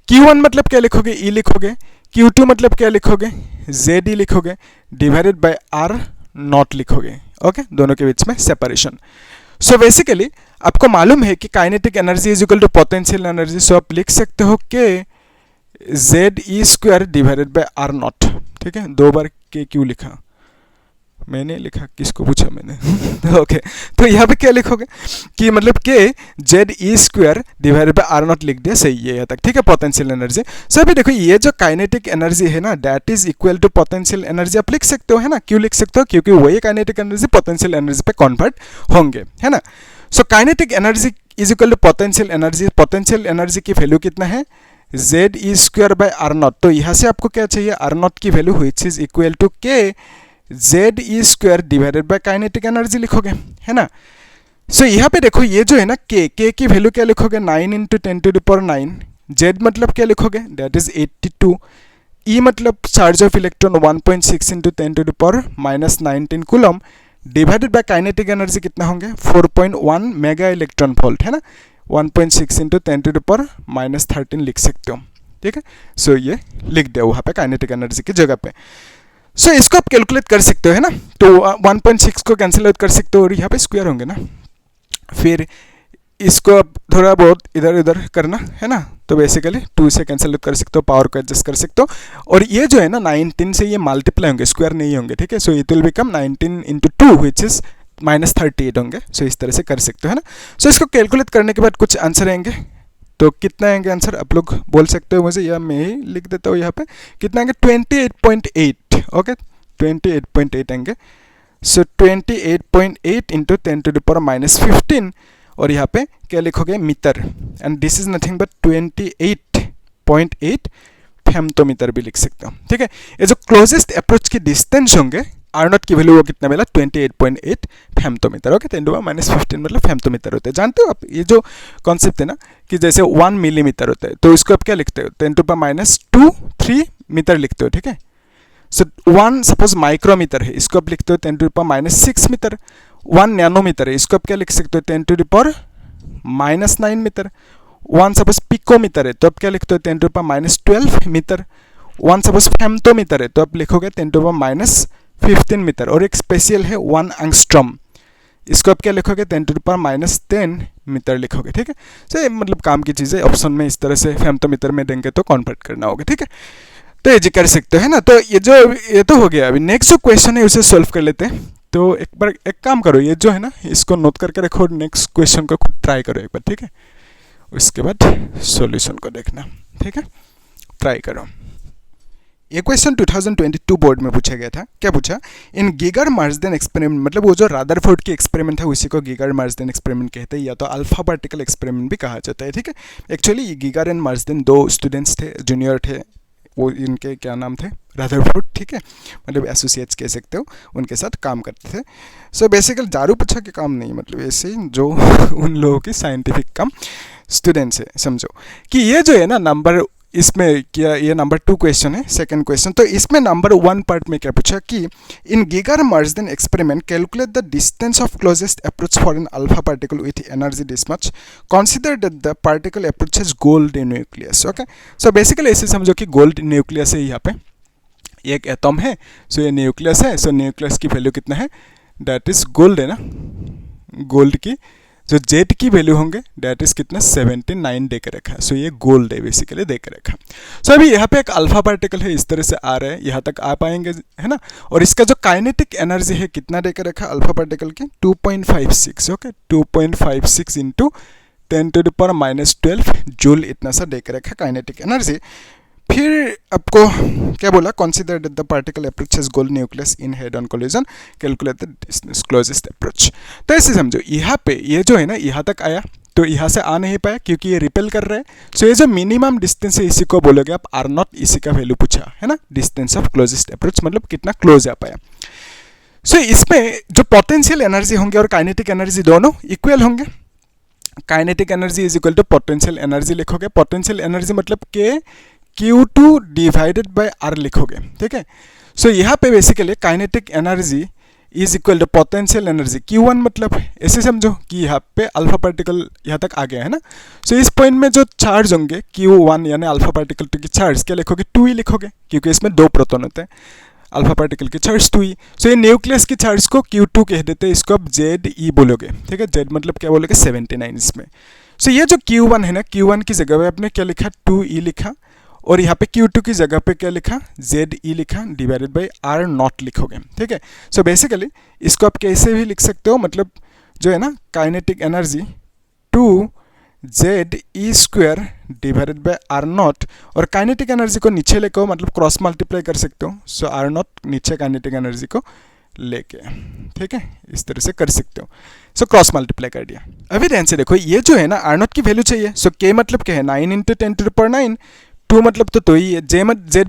Q1 मतलब क्या लिखोगे ई लिखोगे, Q2 मतलब क्या लिखोगे जेड ई लिखोगे, डिवाइडेड बाय आर नॉट लिखोगे, ओके दोनों के बीच में सेपरेशन। सो बेसिकली आपको मालूम है कि kinetic energy is equal to potential energy, so आप लिख सकते हो K Z E square divided by R naught, ठीक है, 2 बार के क्यों लिखा मैंने, लिखा किसको पूछा मैंने ओके तो यहाँ पे क्या लिखोगे कि मतलब K Z E square divided by R naught लिख दिया, सही है यहाँ तक, ठीक है, पोटेंशियल एनर्जी। सो अभी देखो ये जो काइनेटिक एनर्जी है ना, that is equal to potential energy आप लिख सकते हो है ना, क्यों लिख सकते हो क्योंकि वही काइनेटिक एनर्जी पोटेंशियल एनर्जी पे कन्वर्ट होंगे है ना। So kinetic energy is equal to potential energy की वैल्यू कितना है Z E square by R naught, तो यहाँ से आपको क्या चाहिए आर नॉट की value which is equal to K Z E square divided by kinetic energy लिखोगे है ना। सो यहाँ पे देखो ये जो है ना के की वैल्यू क्या लिखोगे 9 into 10 to the power 9, Z मतलब क्या लिखोगे दैट इज 82, ई मतलब charge of electron 1.6 into 10 to the power minus 19 coulomb, divided by kinetic energy कितना होंगे 4.1 मेगा इलेक्ट्रॉन वोल्ट है ना, 1.6 into 10 to the power minus 13 लिख सकते हो, ठीक है। सो ये लिख दो वहाँ पे काइनेटिक एनर्जी की जगह पे। सो इसको आप कैलकुलेट कर सकते हो है ना, तो 1.6 को कैंसिल आउट कर सकते हो और यहाँ पे स्क्वायर होंगे ना, फिर इसको आप थोड़ा बहुत इधर उधर करना है ना, तो बेसिकली 2 से कैंसिल आउट कर सकते हो, पावर को एडजस्ट कर सकते हो, और ये जो है ना 19 से ये मल्टीप्लाई होंगे, स्क्वायर नहीं होंगे, ठीक है। So it will become 19 into 2 which is minus 38 होंगे, सो इस तरह से कर सकते हो है ना। सो इसको कैलकुलेट करने के बाद कुछ आंसर आएंगे, तो कितना आएंगे आंसर आप लोग बोल सकते हो मुझे, या मैं ही लिख देता हूँ यहाँ पे, कितना आएंगे 28.8, ओके 28.8 आएंगे। So 28.8 into 10 to the power minus 15, और यहाँ पे क्या लिखोगे metre, and this is nothing but 28.8 femtometre भी लिख सकते हो, ठीक है। ये जो क्लोजेस्ट अप्रोच की डिस्टेंस होंगे आर नॉट की वैल्यू वो कितना मिला 28.8 फेम्टोमीटर, ओके 10 टू पावर माइनस 15 मतलब फेम्टोमीटर होते हैं। जानते हो आप ये जो कॉन्सेप्ट है ना कि जैसे 1 मिलीमीटर होता है, तो इसको आप क्या लिखते हो 10 टू पावर माइनस 3 मीटर लिखते हो, ठीक है। सो 1 सपोज माइक्रोमीटर है, इसको आप लिखते हो 10 to the power minus 6 metre. 1 nanometre है, इसको आप क्या लिख सकते हो 10 to the power minus 9 metre. 1 suppose picometre है, तो आप क्या लिखते हो 10 to the power minus 12 metre. 1 suppose femtometre है, तो आप लिखोगे 10 to the power minus 15 metre. और एक स्पेशल है 1 एंगस्ट्रॉम, इसको आप क्या लिखोगे 10 to the power minus 10 metre लिखोगे, ठीक है। सो मतलब काम की चीज़ है, ऑप्शन में इस तरह से फेम्टोमीटर में देंगे तो कन्वर्ट करना होगा, ठीक है। तो ये जी कर सकते हो है ना। तो ये तो हो गया। अभी नेक्स्ट जो क्वेश्चन है उसे सॉल्व कर लेते हैं। तो एक बार एक काम करो, ये जो है ना इसको नोट करके रखो, नेक्स्ट क्वेश्चन को खुद ट्राई करो एक बार, ठीक है। उसके बाद सॉल्यूशन को देखना, ठीक है। ट्राई करो। ये क्वेश्चन 2022 बोर्ड में पूछा गया था। क्या पूछा? इन गीगर मार्सदेन एक्सपेरिमेंट, मतलब वो जो रादरफोर्ड की एक्सपेरिमेंट था उसी को गीगर मार्सदेन एक्सपेरिमेंट कहते हैं, या तो अल्फा पार्टिकल एक्सपेरिमेंट भी कहा जाता है। ठीक है, एक्चुअली गीगर एंड मार्सदेन दो स्टूडेंट्स थे, जूनियर थे, वो इनके क्या नाम थे? रादरफोर्ड। ठीक है, मतलब एसोसिएट्स कह सकते हो, उनके साथ काम करते थे। सो बेसिकली दारू पूछा के काम नहीं, मतलब ऐसे ही जो उन लोगों की साइंटिफिक काम स्टूडेंट्स है, समझो कि ये जो है ना नंबर, इसमें क्या ये नंबर 2 क्वेश्चन है, सेकंड क्वेश्चन। तो इसमें नंबर 1 पार्ट में क्या पूछा कि in Geiger Marsden experiment calculate the distance of closest approach for an alpha particle with energy this much, consider that the particle approaches gold nucleus. Okay, so basically ऐसे समझो कि gold nucleus है, यहाँ पे एक एटम है, सो ये nucleus है, सो न्यूक्लियस की वैल्यू कितना है? दैट इज गोल्ड है ना, गोल्ड की जो जेड की वैल्यू होंगे दैट इज कितना? 79 दे के रखा है। सो ये गोल्ड है बेसिकली दे के रखा। सो अभी यहाँ पे एक अल्फा पार्टिकल है, इस तरह से आ रहा है, यहाँ तक आ पाएंगे है ना। और इसका जो काइनेटिक एनर्जी है कितना दे के रखा अल्फा पार्टिकल की? 2.56। ओके, 2.56 इंटू 10⁻⁻12 जूल, इतना सा दे के रखा काइनेटिक एनर्जी। फिर आपको क्या बोला? Consider that the particle approaches gold nucleus in head on collision, calculate the distance closest approach. तो ऐसे समझो यहाँ पे ये जो है ना यहाँ तक आया, तो यहाँ से आ नहीं पाया क्योंकि ये रिपेल कर रहा है। सो ये जो मिनिमम डिस्टेंस है इसी को बोलोगे आप R0, इसी का वैल्यू पूछा है ना, डिस्टेंस ऑफ क्लोजेस्ट अप्रोच, मतलब कितना क्लोज आ पाया। सो इसमें जो पोटेंशियल एनर्जी होंगे और काइनेटिक एनर्जी दोनों इक्वल होंगे। Kinetic energy is equal to potential energy लिखोगे, पोटेंशियल एनर्जी मतलब K Q2 divided by R लिखोगे। ठीक है, सो यहाँ पे basically kinetic energy is equal to potential energy Q1, मतलब ऐसे समझो कि यहाँ पे अल्फा पार्टिकल यहाँ तक आ गया है ना। सो इस पॉइंट में जो चार्ज होंगे Q1 यानी अल्फा पार्टिकल की चार्ज क्या लिखोगे? 2e लिखोगे, क्योंकि इसमें 2 प्रोटॉन होते हैं, अल्फा पार्टिकल की चार्ज 2e। सो ये न्यूक्लियस की चार्ज को Q2 कह देते हैं, इसको आप ZE बोलोगे। ठीक है, Z मतलब क्या बोलोगे? 79 इसमें। सो ये जो Q1 है ना, Q1 की जगह पे आपने क्या लिखा? 2e लिखा, और यहाँ पे Q2 की जगह पे क्या लिखा? ZE लिखा, डिवाइडेड बाई R0 लिखोगे। ठीक है, सो बेसिकली इसको आप कैसे भी लिख सकते हो, मतलब जो है ना kinetic energy 2ZE² divided by R0, और काइनेटिक एनर्जी को नीचे लेके हो, मतलब क्रॉस मल्टीप्लाई कर सकते हो। सो R0 नीचे काइनेटिक एनर्जी को लेके, ठीक है, इस तरह से कर सकते हो। सो क्रॉस मल्टीप्लाई कर दिया। अभी ध्यान से देखो, ये जो है ना R0 की वैल्यू चाहिए। सो K मतलब क्या है? 9 इंटू 10⁻9, 2 मतलब तो ही है, Z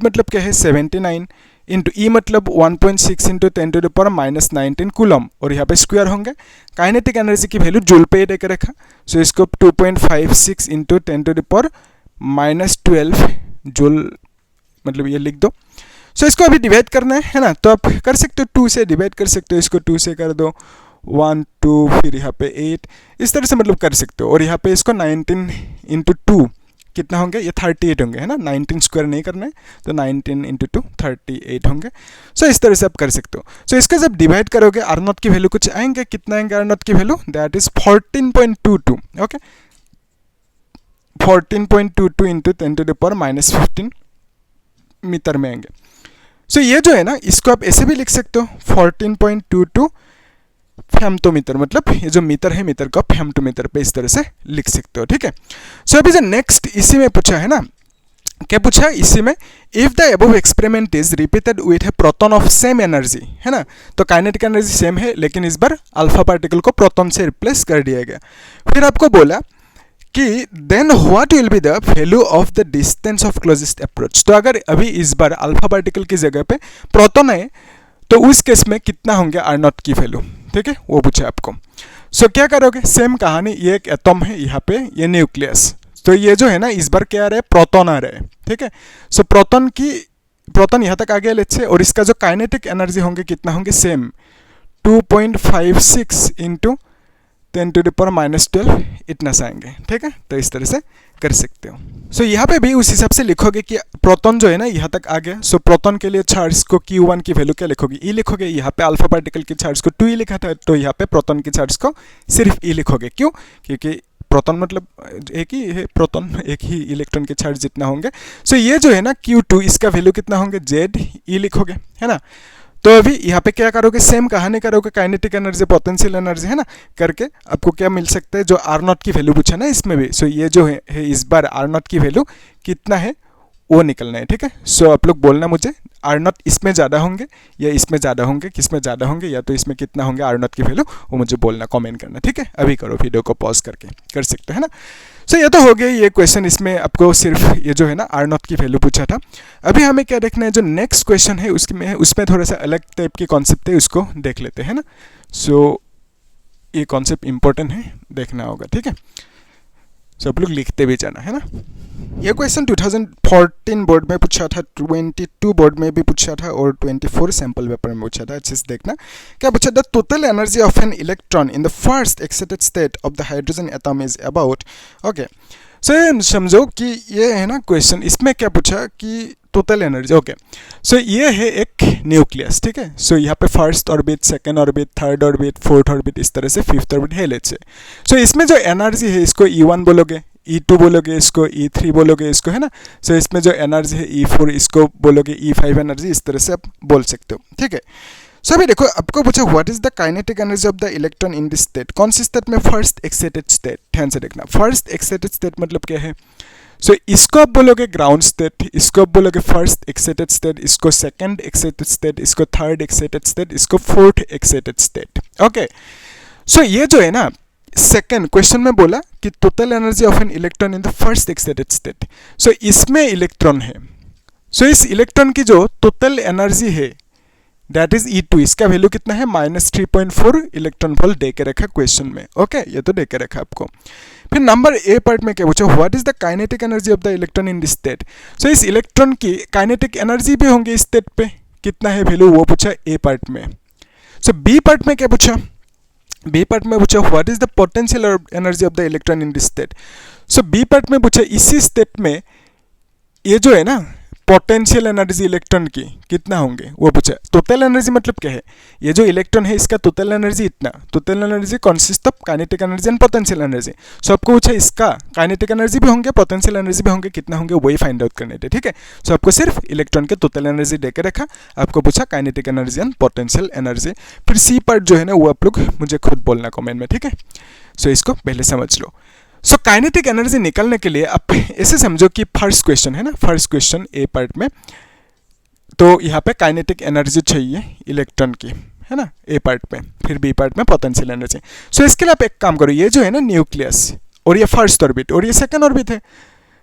मतलब क्या है? 79 इंटू E मतलब 1.6 इंटू 10⁻⁻19 कूलम, और यहाँ पे स्क्वायर होंगे। काइनेटिक एनर्जी की वैल्यू जूल पे देकर रखा, सो इसको 2.56 इंटू 10⁻⁻12 जूल, मतलब ये लिख दो। सो इसको अभी डिवाइड करना है ना, तो आप कर सकते हो 2 से डिवाइड कर सकते हो, इसको 2 से कर दो, 1 2, फिर यहाँ पे 8, इस तरह से मतलब कर सकते हो। और यहाँ पे इसको 19 इंटू 2 कितना होंगे? ये 38 होंगे है ना, 19 स्क्वायर नहीं करना है, तो 19 इंटू 2 38 होंगे। सो इस तरह से आप कर सकते हो। सो इसका जब डिवाइड करोगे R0 की वैल्यू कुछ आएंगे, कितना आएंगे R0 की वैल्यू? That is 14.22। ओके, 14.22 इंटू 10⁻⁻15 मीटर में आएंगे। सो ये जो है ना, इसको आप ऐसे भी लिख सकते हो, 14.22 फेम्टोमीटर, मतलब ये जो मीटर है, मीटर को फेम्टोमीटर पे इस तरह से लिख सकते हो। ठीक है, सो अभी जो नेक्स्ट इसी में पूछा है ना, क्या पूछा इसी में? If the above experiment is repeated with a proton of same energy, है ना, तो काइनेटिक एनर्जी सेम है, लेकिन इस बार अल्फा पार्टिकल को प्रोटॉन से रिप्लेस कर दिया गया। फिर आपको बोला कि then what will be the value of the distance of closest approach. तो अगर अभी इस बार अल्फा पार्टिकल की जगह पे प्रोटॉन है, तो उस केस में कितना होंगे R0 की वैल्यू? ठीक है, वो पूछा आपको। सो क्या करोगे? सेम कहानी, ये एक एटम है, यहाँ पे ये न्यूक्लियस, तो ये जो है ना इस बार क्या आ रहा है? प्रोटॉन आ रहा है। ठीक है, सो प्रोटॉन यहाँ तक आ गया लेट्स से, और इसका जो काइनेटिक एनर्जी होंगे कितना होंगे? सेम 2.56 इंटू 10⁻⁻12 इतना सा आएंगे। ठीक है, तो इस तरह से कर सकते हो। सो यहाँ पे भी उस हिसाब से लिखोगे कि प्रोटॉन जो है ना यहाँ तक आ गया, सो प्रोटॉन के लिए चार्ज को Q1 की वैल्यू क्या लिखोगे? E लिखोगे। यहाँ पे अल्फा पार्टिकल की चार्ज को 2e लिखा था, तो यहाँ पे प्रोटॉन की चार्ज को सिर्फ E लिखोगे। क्यों? क्योंकि प्रोटॉन मतलब एक ही है, प्रोटॉन एक ही इलेक्ट्रॉन के चार्ज जितना होंगे। सो ये जो है ना Q2, इसका वैल्यू कितना होंगे? ZE लिखोगे, है ना। तो अभी यहाँ पे क्या करोगे? सेम कहानी करोगे, काइनेटिक एनर्जी, पोटेंशियल एनर्जी, है ना, करके आपको क्या मिल सकता है? जो R0 की वैल्यू पूछा ना इसमें भी, सो ये जो है इस बार R0 की वैल्यू कितना है? वो निकलना है, ठीक है। सो आप लोग बोलना मुझे आर नॉट इसमें ज़्यादा होंगे या इसमें ज़्यादा होंगे, किस में ज़्यादा होंगे या तो इसमें कितना होंगे आर नॉट की वैल्यू, वो मुझे बोलना, कमेंट करना, ठीक है। अभी करो, वीडियो को पॉज करके कर सकते हो, है ना। सो ये तो हो गया ये क्वेश्चन, इसमें आपको सिर्फ ये जो है ना आर नॉट की वैल्यू पूछा था। अभी हमें क्या देखना है, जो नेक्स्ट क्वेश्चन है उसमें थोड़ा सा अलग टाइप के कॉन्सेप्ट है, उसको देख लेते हैं ना। सो ये कॉन्सेप्ट इंपॉर्टेंट है, देखना होगा, ठीक है। सो आप लोग लिखते भी जाना, है ना। ये क्वेश्चन 2014 बोर्ड में पूछा था, 22 बोर्ड में भी पूछा था और 24 सैम्पल पेपर में पूछा था। अच्छे से देखना क्या पूछा, the total energy of an electron in the first excited state of the hydrogen atom is about, okay. So समझो कि ये है ना क्वेश्चन, इसमें क्या पूछा कि टोटल एनर्जी, ओके। सो ये है एक न्यूक्लियस, ठीक है। सो यहाँ पे first orbit, second orbit, third orbit, fourth orbit, इस तरह से फिफ्थ ऑर्बिट है, लेट्स से। सो इसमें जो एनर्जी है इसको E1 बोलोगे, E2 बोलोगे, इसको E3 बोलोगे, इसको, है ना। सो इसमें जो एनर्जी है E4, इसको बोलोगे E5 एनर्जी, इस तरह से आप बोल सकते हो, ठीक है। सो अभी देखो आपको पूछा what is the kinetic energy of the electron in this state, कौन सी स्टेट में, फर्स्ट एक्साइटेड स्टेट। ध्यान से देखना, फर्स्ट एक्साइटेड स्टेट मतलब क्या है। सो इसको आप बोलोगे ग्राउंड स्टेट, इसको आप बोलोगे फर्स्ट एक्साइटेड स्टेट, इसको सेकंड एक्साइटेड स्टेट, इसको थर्ड एक्साइटेड स्टेट, इसको fourth excited state, okay. So ये जो है ना सेकंड क्वेश्चन में बोला कि total energy of an electron in the first excited state. So इसमें इलेक्ट्रॉन है, सो इस इलेक्ट्रॉन की जो टोटल एनर्जी है दैट इज E2, इसका वैल्यू कितना है, -3.4 इलेक्ट्रॉन वोल्ट दे के रखा क्वेश्चन में, ओके। ये तो दे के रखा आपको। फिर नंबर ए पार्ट में क्या पूछा, what is the kinetic energy of the electron in this state. So इस इलेक्ट्रॉन की काइनेटिक एनर्जी भी होंगे इस स्टेट पे, कितना है वैल्यू, वो पूछा ए पार्ट में। सो बी पार्ट में क्या पूछा, बी पार्ट में पूछा what is the potential energy of the electron in this state. So B part में पूछा इसी स्टेट में ये जो है ना पोटेंशियल एनर्जी इलेक्ट्रॉन की कितना होंगे, वो पूछा। टोटल एनर्जी मतलब क्या है, ये जो इलेक्ट्रॉन है इसका टोटल एनर्जी इतना, total energy consist of kinetic energy and potential energy. So आपको पूछा इसका काइनेटिक एनर्जी भी होंगे, पोटेंशियल एनर्जी भी होंगे, कितना होंगे वही फाइंड आउट करने थे, ठीक है। सो आपको सिर्फ इलेक्ट्रॉन के टोटल एनर्जी देकर रखा, आपको पूछा kinetic energy and potential energy. फिर सी पार्ट जो है ना वो आप लोग मुझे खुद बोलना कमेंट में, ठीक है। सो इसको पहले समझ लो। सो काइनेटिक एनर्जी निकालने के लिए आप ऐसे समझो कि फर्स्ट क्वेश्चन है ना, फर्स्ट क्वेश्चन ए पार्ट में, तो यहाँ पे काइनेटिक एनर्जी चाहिए इलेक्ट्रॉन की, है ना, ए पार्ट में, फिर बी पार्ट में पोटेंशियल एनर्जी। सो इसके लिए आप एक काम करो, ये जो है ना न्यूक्लियस और ये फर्स्ट ऑर्बिट और ये सेकंड ऑर्बिट है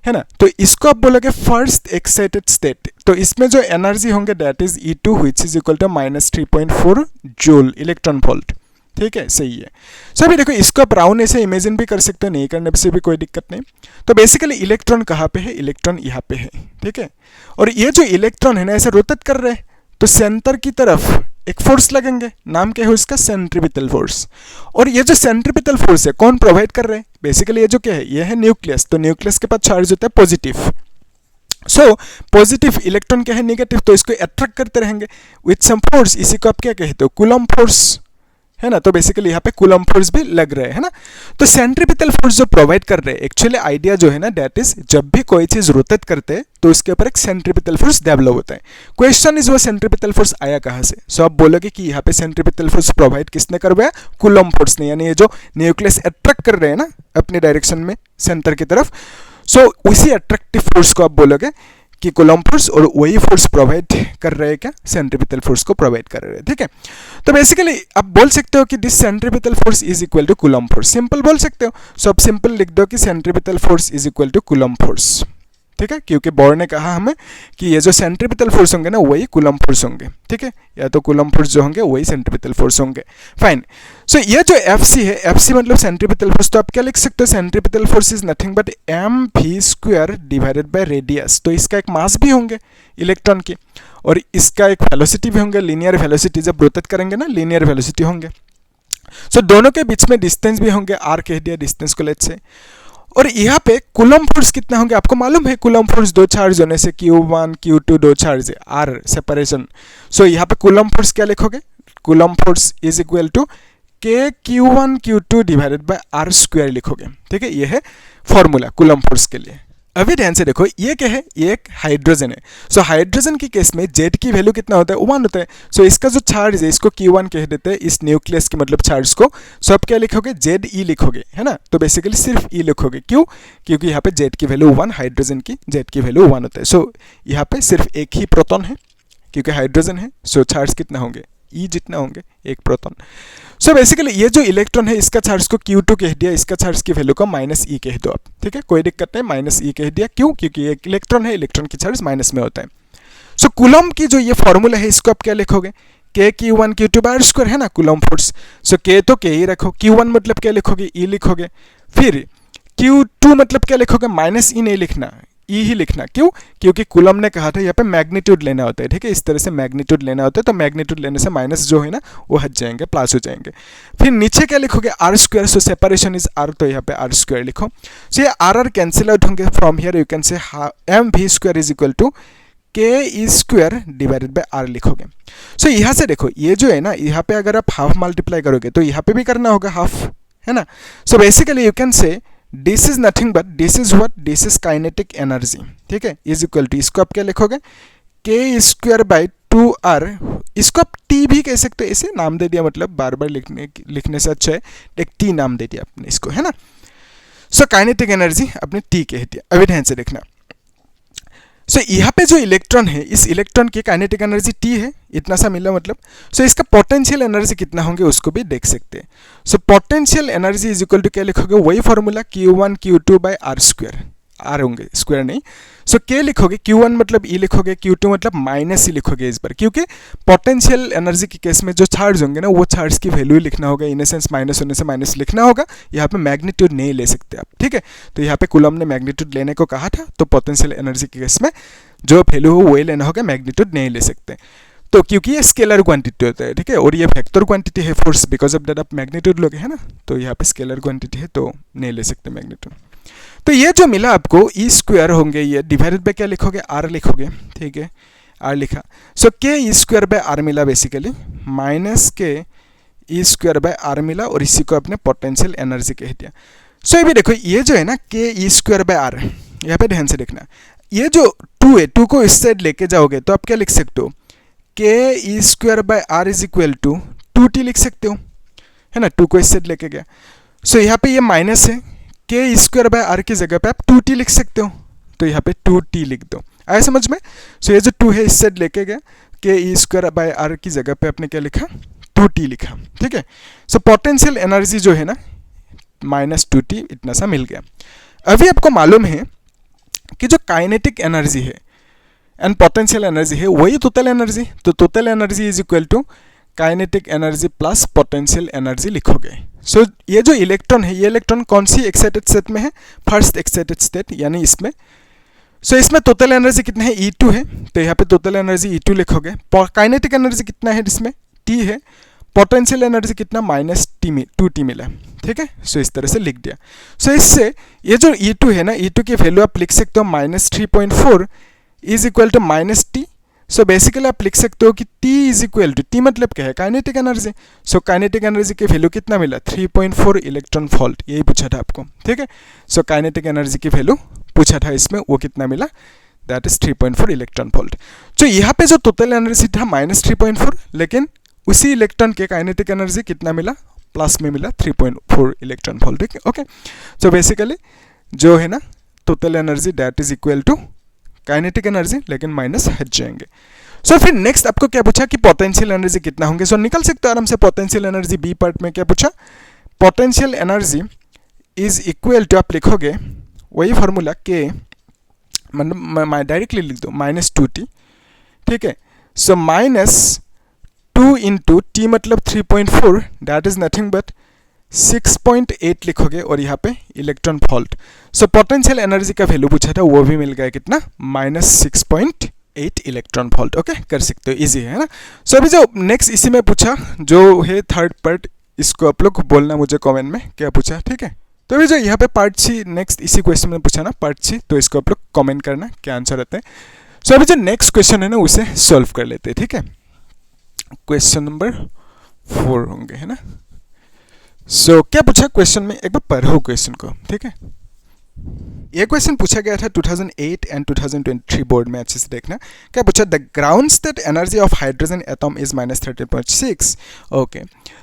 ना, तो इसको आप बोलोगे फर्स्ट एक्साइटेड स्टेट। तो इसमें जो एनर्जी होंगे that is E2 which is equal to -3.4 joule electron volt, ठीक है, सही है। सो अभी देखो इसको आप राउंड ऐसे इमेजिन भी कर सकते हो, नहीं करने से भी कोई दिक्कत नहीं। तो बेसिकली इलेक्ट्रॉन कहाँ पे है, इलेक्ट्रॉन यहाँ पे है, ठीक है। और ये जो इलेक्ट्रॉन है ना ऐसे रोटेट कर रहे हैं, तो सेंटर की तरफ एक फोर्स लगेंगे, नाम क्या है उसका, सेंट्रीपिटल फोर्स। और ये जो सेंट्रीपिटल फोर्स है कौन प्रोवाइड कर रहे हैं, बेसिकली ये जो क्या है, ये है न्यूक्लियस। तो न्यूक्लियस के पास चार्ज होता है पॉजिटिव, सो पॉजिटिव इलेक्ट्रॉन क्या है नेगेटिव, तो इसको अट्रैक्ट करते रहेंगे विथ सम फोर्स। इसी को आप क्या कहते हो, कूलम्ब फोर्स, है ना। तो बेसिकली यहाँ पे कूलम्ब फोर्स भी लग रहे हैं, है ना। तो सेंट्रीपिटल फोर्स जो प्रोवाइड कर रहे हैं, एक्चुअली आइडिया जो है ना दैट इज जब भी कोई चीज रोटेट करते हैं तो उसके ऊपर एक सेंट्रीपिटल फोर्स डेवलप होता है। क्वेश्चन इज वो सेंट्रीपिटल फोर्स आया कहाँ से। सो आप बोलोगे कि यहाँ पे सेंट्रीपिटल फोर्स प्रोवाइड किसने करवाया, कूलम्ब फोर्स ने, यानी ये जो न्यूक्लियस अट्रैक्ट कर रहे हैं ना अपनी डायरेक्शन में सेंटर की तरफ, सो उसी अट्रैक्टिव फोर्स को आप बोलोगे कि कूलम्ब फोर्स, और वही फोर्स प्रोवाइड कर रहे हैं क्या, सेंट्रीपिटल फोर्स को प्रोवाइड कर रहे हैं, ठीक है। तो बेसिकली आप बोल सकते हो कि this centripetal force is equal to coulomb force, simple बोल सकते हो। सो आप सिंपल लिख दो कि centripetal force is equal to coulomb force, ठीक है, क्योंकि बोर्ड ने कहा हमें कि ये जो सेंट्रीपिटल फोर्स होंगे ना वही कूलम्ब फोर्स होंगे, ठीक है, या तो कूलम्ब फोर्स जो होंगे वही सेंट्रीपिटल फोर्स होंगे, फाइन। सो ये जो Fc है, Fc मतलब सेंट्रीपिटल फोर्स, तो आप क्या लिख सकते हो, centripetal force is nothing but mv² divided by radius. तो इसका एक मास भी होंगे इलेक्ट्रॉन की, और इसका एक वेलोसिटी भी होंगे, लीनियर वेलोसिटी, जब रोटेट करेंगे ना लीनियर वेलोसिटी होंगे। सो दोनों के बीच में डिस्टेंस भी होंगे, r कह दिया डिस्टेंस को लेट्स से। और यहाँ पे कूलम्ब फोर्स कितना होंगे, आपको मालूम है कूलम्ब फोर्स दो चार्ज होने से Q1 Q2 दो चार्ज है, R सेपरेशन। सो यहाँ पे कूलम्ब फोर्स क्या लिखोगे, coulomb force is equal to K Q1 Q2 divided by R² लिखोगे, ठीक है। ये है फॉर्मूला कूलम्ब फोर्स के लिए, अभी ध्यान से देखो, ये क्या है, ये एक हाइड्रोजन है। सो हाइड्रोजन के केस में जेड की वैल्यू कितना होता है, 1 होता है। सो इसका जो चार्ज है इसको Q1 कह देते हैं, इस न्यूक्लियस की मतलब चार्ज को। सो आप क्या लिखोगे, जेड ई लिखोगे, है ना। तो बेसिकली सिर्फ ई लिखोगे, क्यों, क्योंकि यहाँ पे जेड की वैल्यू 1, हाइड्रोजन की जेड की वैल्यू 1 होता है। सो यहाँ पे सिर्फ एक ही प्रोटॉन है क्योंकि हाइड्रोजन है। सो चार्ज कितना होंगे, ई जितना होंगे, एक प्रोटॉन। सो बेसिकली ये जो इलेक्ट्रॉन है इसका चार्ज को Q2 कह दिया, इसका चार्ज की वैल्यू को -e कह दो आप, ठीक है, कोई दिक्कत नहीं, -e कह दिया, क्यों, क्योंकि एक इलेक्ट्रॉन है, इलेक्ट्रॉन की चार्ज माइनस में होता है। सो कूलम्ब की जो ये फॉर्मूला है इसको आप क्या लिखोगे, K Q1 बार स्क्वायर है ना, कूलम्ब फोर्स। सो K तो K ही रखो, Q1 मतलब क्या लिखोगे, E लिखोगे, फिर Q2 मतलब क्या लिखोगे, -e नहीं लिखना, ई ही लिखना, क्यों, क्योंकि कूलम ने कहा था यहाँ पे मैग्नीट्यूड लेना होता है, ठीक है, इस तरह से मैग्नीट्यूड लेना होता है। तो मैग्नीट्यूड लेने से माइनस जो है ना वो हट जाएंगे, प्लस हो जाएंगे। फिर नीचे क्या लिखोगे, R square. So separation is R, तो यहाँ पे आर स्क्वायर लिखो। सो ये आर कैंसिल आउट होंगे, from here you can say M V square is equal to K square divided by R लिखोगे। सो यहाँ से देखो, ये जो है ना, यहाँ पे अगर आप हाफ मल्टीप्लाई करोगे तो यहाँ पे भी करना होगा हाफ, है ना। सो बेसिकली यू कैन से this is nothing but this is what, this is kinetic energy, ठीक है, इज इक्वल टू, इसको आप क्या लिखोगे, K स्क्वायर बाई 2r। इसको आप T भी कह सकते हो, इसे नाम दे दिया, मतलब बार बार लिखने से अच्छा है एक T नाम दे दिया आपने इसको, है ना। सो काइनेटिक एनर्जी आपने T कह दिया। अभी ध्यान से देखना, सो यहाँ पे जो इलेक्ट्रॉन है, इस इलेक्ट्रॉन की काइनेटिक एनर्जी T है, इतना सा मिला मतलब। सो इसका पोटेंशियल एनर्जी कितना होंगे उसको भी देख सकते हैं। So potential energy is equal to क्या लिखोगे, वही formula Q1 Q2 by R square, R होंगे स्क्वायर नहीं। सो K लिखोगे, Q1 मतलब E लिखोगे, Q2 मतलब -e लिखोगे इस बार, क्योंकि पोटेंशियल एनर्जी के केस में जो चार्ज होंगे ना वो चार्ज की वैल्यू ही लिखना होगा, इन ए सेंस माइनस होने से माइनस लिखना होगा। यहाँ पे मैग्नीट्यूड नहीं ले सकते आप, ठीक है। तो यहाँ पे कूलम ने मैग्नीट्यूड लेने को कहा था, तो पोटेंशियल एनर्जी के केस में जो वैल्यू हो वही लेना होगा, मैग्नीट्यूड नहीं ले सकते। तो क्योंकि ये स्केलर क्वांटिटी होता है, ठीक है, और ये वेक्टर क्वांटिटी है फोर्स, बिकॉज ऑफ दैट आप मैग्नीट्यूड लोगे, है ना। तो यहाँ पे स्केलर क्वांटिटी है तो नहीं ले सकते मैग्नीट्यूड। तो ये जो मिला आपको E स्क्वायर होंगे, ये डिवाइडेड बाय क्या लिखोगे, R लिखोगे, ठीक है, R लिखा। सो K स्क्वायर बाय R मिला basically, -K E square by R मिला, और इसी को आपने पोटेंशियल एनर्जी कह दिया। सो ये भी देखो, ये जो है ना K E square by R, यहाँ पे ध्यान से देखना, ये जो 2 है, 2 को इस साइड लेके जाओगे तो आप क्या लिख सकते हो, K E square by R is equal to 2T लिख सकते हो, है ना, 2 को इस साइड लेके गया। सो यहाँ पे ये माइनस है, K स्क्वायर बाय R की जगह पे आप 2T लिख सकते हो, तो यहाँ पे 2T लिख दो, आया समझ में। सो ये जो 2 है इस साइड लेके गया, K स्क्वायर बाय R की जगह पे आपने क्या लिखा, 2T लिखा, ठीक है। सो पोटेंशियल एनर्जी जो है ना -2T इतना सा मिल गया। अभी आपको मालूम है कि जो काइनेटिक एनर्जी है एंड पोटेंशियल एनर्जी है वही टोटल एनर्जी, तो total energy is equal to kinetic energy plus potential energy लिखोगे। सो ये जो इलेक्ट्रॉन है, ये इलेक्ट्रॉन कौन सी एक्साइटेड स्टेट में है, फर्स्ट एक्साइटेड स्टेट यानी इसमें। सो इसमें टोटल एनर्जी कितना है, E2 है, तो यहाँ पे टोटल एनर्जी E2 लिखोगे। काइनेटिक एनर्जी कितना है इसमें, T है, पोटेंशियल एनर्जी कितना -2T मिला, ठीक है। सो इस तरह से लिख दिया। सो इससे ये जो E2 है ना, E2 की वैल्यू आप लिख सकते हो -3.4 is equal to -T। So basically आप लिख सकते हो कि T is equal to, T मतलब क्या है, kinetic energy. So kinetic energy की वैल्यू कितना मिला, 3.4 इलेक्ट्रॉन वोल्ट, यही पूछा था आपको, ठीक है। सो काइनेटिक एनर्जी की वैल्यू पूछा था इसमें, वो कितना मिला, दैट इज 3.4 इलेक्ट्रॉन वोल्ट। तो यहाँ पे जो टोटल एनर्जी था -3.4, लेकिन उसी इलेक्ट्रॉन के काइनेटिक एनर्जी कितना मिला, प्लस में मिला 3.4 इलेक्ट्रॉन वोल्ट, ठीक है, ओके। सो बेसिकली जो है ना total energy that is equal to kinetic energy, लेकिन माइनस हट जाएंगे। सो फिर नेक्स्ट आपको क्या पूछा कि पोटेंशियल एनर्जी कितना होंगे। सो निकल सकते हो आराम से पोटेंशियल एनर्जी, बी पार्ट में क्या पूछा, potential energy is equal to, आप लिखोगे वही फार्मूला K, मतलब मैं डायरेक्टली लिख दो -2T, ठीक है। सो -2 इंटू T मतलब 3.4, दैट इज नथिंग बट 6.8 लिखोगे, और यहाँ पे इलेक्ट्रॉन वोल्ट। सो पोटेंशियल एनर्जी का वैल्यू पूछा था, वो भी मिल गया कितना, -6.8 इलेक्ट्रॉन वोल्ट, ओके, कर सकते हो, इजी है ना। सो अभी जो नेक्स्ट इसी में पूछा जो है थर्ड पार्ट, इसको आप लोग बोलना मुझे कमेंट में क्या पूछा, ठीक है। तो अभी जो यहाँ पे पार्ट C नेक्स्ट इसी क्वेश्चन में पूछा ना, पार्ट C, तो इसको आप लोग कमेंट करना क्या आंसर रहता है। सो अभी जो नेक्स्ट क्वेश्चन है ना उसे सॉल्व कर लेते हैं, ठीक है। क्वेश्चन नंबर 4 होंगे, है ना। सो क्या पूछा क्वेश्चन में, एक बार पढ़ो क्वेश्चन को, ठीक है। ये क्वेश्चन पूछा गया था 2008 एंड 2023 बोर्ड में, अच्छे से देखना। क्या पूछा, the ground state energy of hydrogen atom is -13.6। Okay,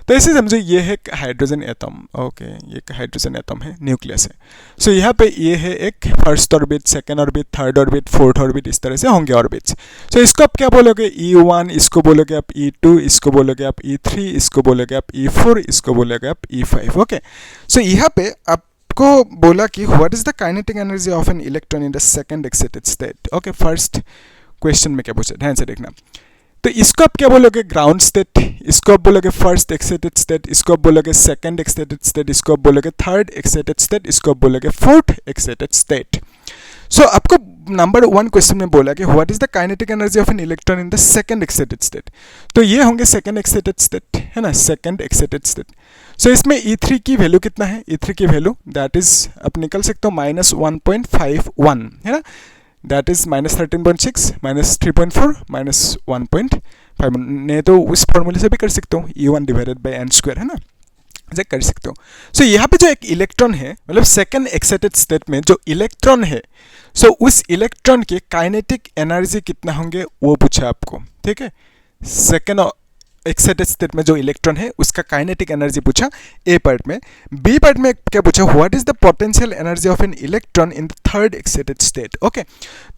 तो ऐसे समझो ये है एक हाइड्रोजन एटम। ओके, ये एक हाइड्रोजन एटम है, न्यूक्लियस है। सो यहाँ पे ये है एक first orbit, second orbit, third orbit, fourth orbit, इस तरह से होंगे ऑर्बिट्स। सो इसको आप क्या बोलोगे, E1, इसको बोलोगे आप E2, इसको बोलोगे आप E3, इसको बोलोगे आप E4, इसको बोलोगे आप E5। ओके, सो यहाँ पे आप को बोला कि what is the kinetic energy of an electron in the second excited state. Okay, first question में क्या पूछा, ध्यान से देखना। तो इसको आप क्या बोलोगे, ग्राउंड स्टेट, इसको आप बोलोगे फर्स्ट एक्साइटेड स्टेट, इसको आप बोलोगे सेकंड एक्साइटेड स्टेट, इसको आप बोलोगे थर्ड एक्साइटेड स्टेट, इसको आप बोलोगे फोर्थ एक्साइटेड स्टेट। सो आपको नंबर 1 क्वेश्चन में बोला कि what is the kinetic energy of an electron in the second excited state. तो ये होंगे सेकंड एक्साइटेड स्टेट, है ना, सेकंड एक्साइटेड स्टेट। सो इसमें E3 की वैल्यू कितना है, E3 की वैल्यू दैट इज आप निकल सकते हो -1.51, है ना, दैट इज -13.6, -3.4, -1.5। नहीं तो उस फॉर्मूले से भी कर सकते हो, E1 डिवाइडेड बाई n², है ना, ऐसे कर सकते हो। सो यहाँ पे जो एक इलेक्ट्रॉन है, मतलब सेकंड एक्साइटेड स्टेट में जो इलेक्ट्रॉन है, सो उस इलेक्ट्रॉन के काइनेटिक एनर्जी कितना होंगे वो पूछा आपको, ठीक है। सेकंड एक्साइटेड स्टेट में जो इलेक्ट्रॉन है उसका काइनेटिक एनर्जी पूछा ए पार्ट में। बी पार्ट में क्या पूछा, what is the potential energy of an electron in the third excited state. Okay,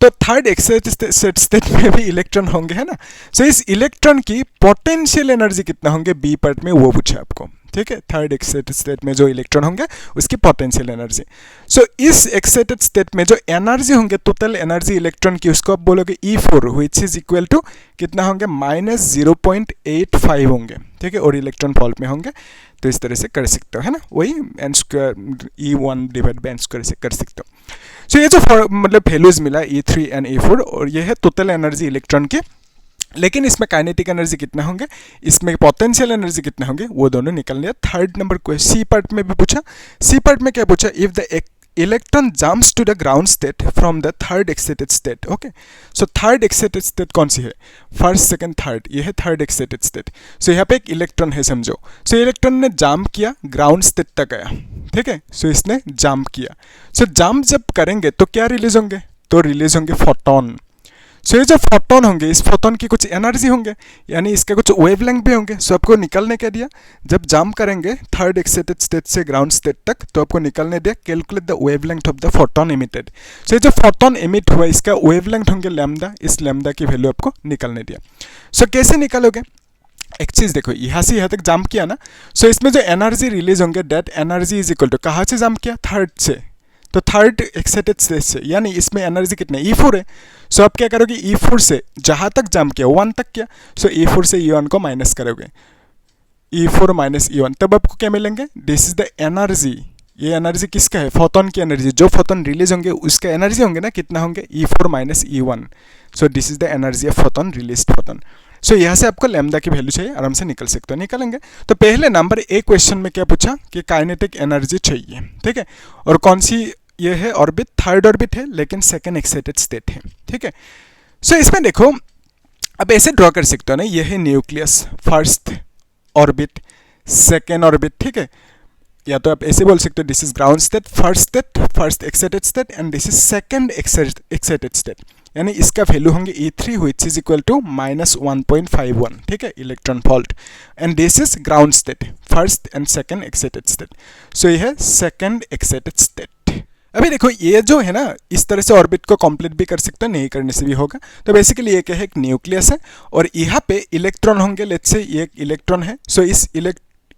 तो थर्ड एक्साइटेड स्टेट में भी इलेक्ट्रॉन होंगे, है ना। सो इस इलेक्ट्रॉन की पोटेंशियल एनर्जी कितना होंगे बी पार्ट में, वो पूछा आपको, ठीक है। थर्ड एक्साइटेड स्टेट में जो इलेक्ट्रॉन होंगे उसकी पोटेंशियल एनर्जी। सो इस एक्साइटेड स्टेट में जो एनर्जी होंगे, टोटल एनर्जी इलेक्ट्रॉन की, उसको आप बोलोगे E4, which is equal to कितना होंगे, -0.85 होंगे, ठीक है, और इलेक्ट्रॉन फॉल्ट में होंगे। तो इस तरह से कर सकते हो, है ना, वही n² E1 divide by n² से कर सकते हो। सो ये जो मतलब वैल्यूज मिला E3 एंड E4, और ये है टोटल एनर्जी इलेक्ट्रॉन की। लेकिन इसमें काइनेटिक एनर्जी कितना होंगे, इसमें पोटेंशियल एनर्जी कितना होंगे, वो दोनों निकल लिया। Third number question C part में भी पूछा। सी पार्ट में क्या पूछा, if the electron jumps to the ground state from the third excited state. Okay, so third excited state कौन सी है, फर्स्ट सेकंड थर्ड, ये है थर्ड एक्साइटेड स्टेट। सो यहाँ पे एक इलेक्ट्रॉन है समझो। सो इलेक्ट्रॉन ने जंप किया, ग्राउंड स्टेट तक आया, ठीक है। सो इसने जंप किया। सो जंप जब करेंगे तो क्या रिलीज होंगे, तो रिलीज होंगे फोटोन। सो ये जो फोटोन होंगे, इस फोटोन की कुछ एनर्जी होंगे, यानी इसके कुछ वेवलेंथ भी होंगे। सो आपको निकलने क्या दिया, जब जंप करेंगे थर्ड एक्साइटेड स्टेट से ग्राउंड स्टेट तक, तो आपको निकलने दिया calculate the wavelength of the photon emitted. So ये जो फोटोन इमिट हुआ इसका वेवलेंथ होंगे लैम्डा, इस लैम्डा की वैल्यू आपको निकलने दिया। सो कैसे निकालोगे, एक चीज़ देखो, यहाँ से यहाँ तक जंप किया ना, सो इसमें जो एनर्जी रिलीज होंगे that energy is equal to, कहाँ से जंप किया, थर्ड से, तो थर्ड एक्साइटेड स्टेट से, यानी इसमें एनर्जी कितनी है, E4 है। सो आप क्या करोगे, E4 से जहाँ तक जंप किया 1 तक किया, सो E4 से E1 को माइनस करोगे, E4 माइनस E1, तब आपको क्या मिलेंगे, दिस इज द एनर्जी। ये एनर्जी किसका है, फोटोन की एनर्जी, जो फोटोन रिलीज होंगे उसका एनर्जी होंगे ना, कितना होंगे, E4 minus E1। So this is the energy of photon, release photon. So यहाँ से आपको लैम्डा की वैल्यू चाहिए, आराम से निकल सकते हो, निकलेंगे। तो पहले नंबर ए क्वेश्चन में क्या पूछा कि काइनेटिक एनर्जी चाहिए, ठीक है, और कौन सी ये है ऑर्बिट, थर्ड ऑर्बिट है, लेकिन सेकंड एक्साइटेड स्टेट है, ठीक है। सो इसमें देखो, अब ऐसे ड्रॉ कर सकते हो ना, ये है nucleus, first orbit, second orbit, ठीक है। या तो आप ऐसे बोल सकते हो, this is ground state, first excited state, and this is second excited state, यानी इसका वैल्यू होंगे E3 which is equal to -1.51, ठीक है, electron volt, and this is ground state, first and second excited state. So ये है second excited state. अभी देखो, ये जो है ना, इस तरह से ऑर्बिट को कंप्लीट भी कर सकते हो, नहीं करने से भी होगा। तो बेसिकली ये क्या है, एक न्यूक्लियस है, और यहाँ पे इलेक्ट्रॉन होंगे, लेट्स से ये एक इलेक्ट्रॉन है। सो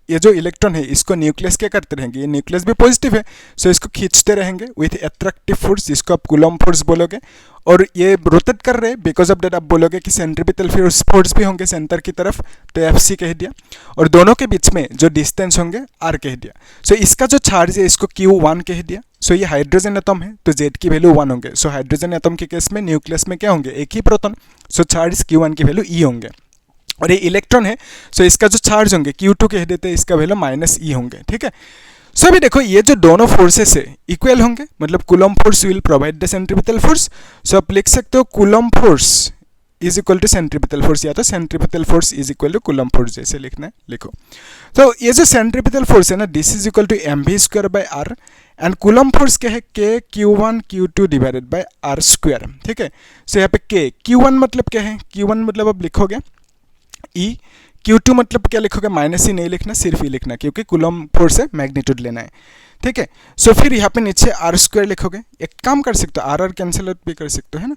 ये जो इलेक्ट्रॉन है इसको न्यूक्लियस क्या करते रहेंगे, ये न्यूक्लियस भी पॉजिटिव है, सो इसको खींचते रहेंगे विथ अट्रैक्टिव फोर्स, जिसको आप कूलम्ब फोर्स बोलोगे, और ये रोटेट कर रहे हैं, बिकॉज ऑफ दैट आप बोलोगे कि सेंट्रीपिटल फोर्स भी होंगे सेंटर की तरफ, तो FC कह दिया, और दोनों के बीच में जो डिस्टेंस होंगे R कह दिया। सो इसका जो चार्ज है इसको Q1 कह दिया। सो ये हाइड्रोजन एटम है, तो Z की वैल्यू 1 होंगे। सो हाइड्रोजन एटम के केस में न्यूक्लियस में क्या होंगे, एक ही प्रोटॉन, सो चार्ज Q1 की वैल्यू E होंगे। और ये इलेक्ट्रॉन है, सो इसका जो चार्ज होंगे Q2 कह देते हैं, इसका वैल्यू -E होंगे, ठीक है। सो अभी देखो, ये जो दोनों फोर्सेस है इक्वल होंगे, मतलब coulomb force will provide the centripetal force. So आप लिख सकते हो coulomb force is equal to centripetal force, या तो centripetal force is equal to coulomb force जैसे लिखना है लिखो। तो ये जो सेंट्रीपिटल फोर्स है ना, this is equal to mv square by R, and coulomb force क्या है, k q1 q2 divided by R square, ठीक है। सो यहाँ पे k q1 मतलब क्या है, q1 मतलब अब लिखोगे e, q2 मतलब क्या लिखोगे, माइनस ही नहीं लिखना, सिर्फ ई लिखना, क्योंकि कूलम फोर्स है, मैग्नीट्यूड लेना है, ठीक है। सो फिर यहाँ पे नीचे आर स्क्वायर लिखोगे, एक काम कर सकते हो आर कैंसिल आउट भी कर सकते हो, है ना।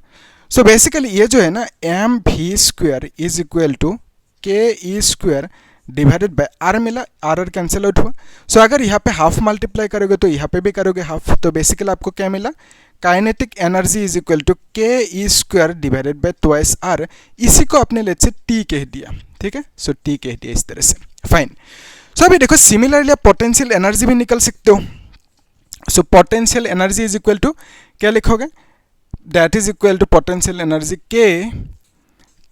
सो बेसिकली ये जो है ना M V square is equal to K E square divided by R मिला, आर कैंसिल आउट हुआ। सो अगर यहाँ पे हाफ मल्टीप्लाई करोगे तो यहाँ पे भी करोगे हाफ, तो बेसिकली आपको क्या मिला, kinetic energy is equal to K E square divided by twice R, इसी को आपने लेट से टी कह दिया, ठीक है। सो टी कह दिया इस तरह से, फाइन। सो अभी देखो सिमिलरली आप पोटेंशियल एनर्जी भी निकल सकते हो। So potential energy is equal to क्या लिखोगे, that is equal to potential energy K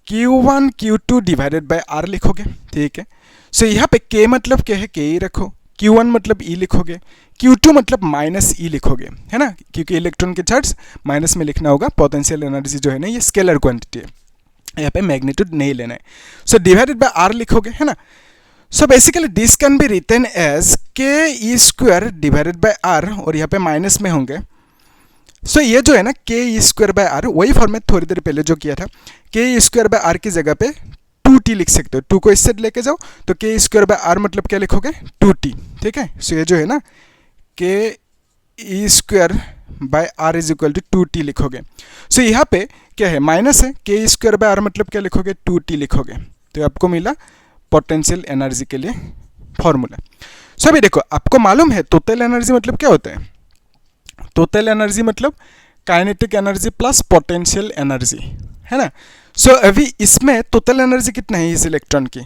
Q1 Q2 divided by R लिखोगे, ठीक है। सो यहाँ पे K मतलब क्या है, K ही रखो, Q1 मतलब E लिखोगे, Q2 मतलब माइनस E लिखोगे, है ना, क्योंकि इलेक्ट्रॉन के चार्ज माइनस में लिखना होगा। पोटेंशियल एनर्जी जो है ना ये स्केलर क्वांटिटी है, यहाँ पे मैग्नीट्यूड नहीं लेना है। सो डिवाइडेड बाय R लिखोगे, है ना। So basically this can be written as K E square divided by R, और यहाँ पे माइनस में होंगे। सो ये जो है ना K E square by are, वही फॉर्मेट थोड़ी देर पहले जो किया था, के ई स्क्वायर बाय आर की जगह पे 2t लिख सकते हो, 2 को इससे लेके जाओ तो के ई स्क्वायर बाय आर मतलब क्या लिखोगे, 2t, ठीक है। सो ये जो है ना K E square by R is equal to 2t लिखोगे। सो यहाँ पे क्या है, माइनस है, के ई स्क्वायर बाय आर मतलब क्या लिखोगे, 2t लिखोगे, तो आपको मिला पोटेंशियल एनर्जी के लिए फॉर्मूला। सो अभी देखो आपको मालूम है टोटल एनर्जी मतलब क्या होता है, टोटल एनर्जी मतलब kinetic energy plus potential energy, है ना। सो अभी इसमें टोटल एनर्जी कितना है इस इलेक्ट्रॉन की,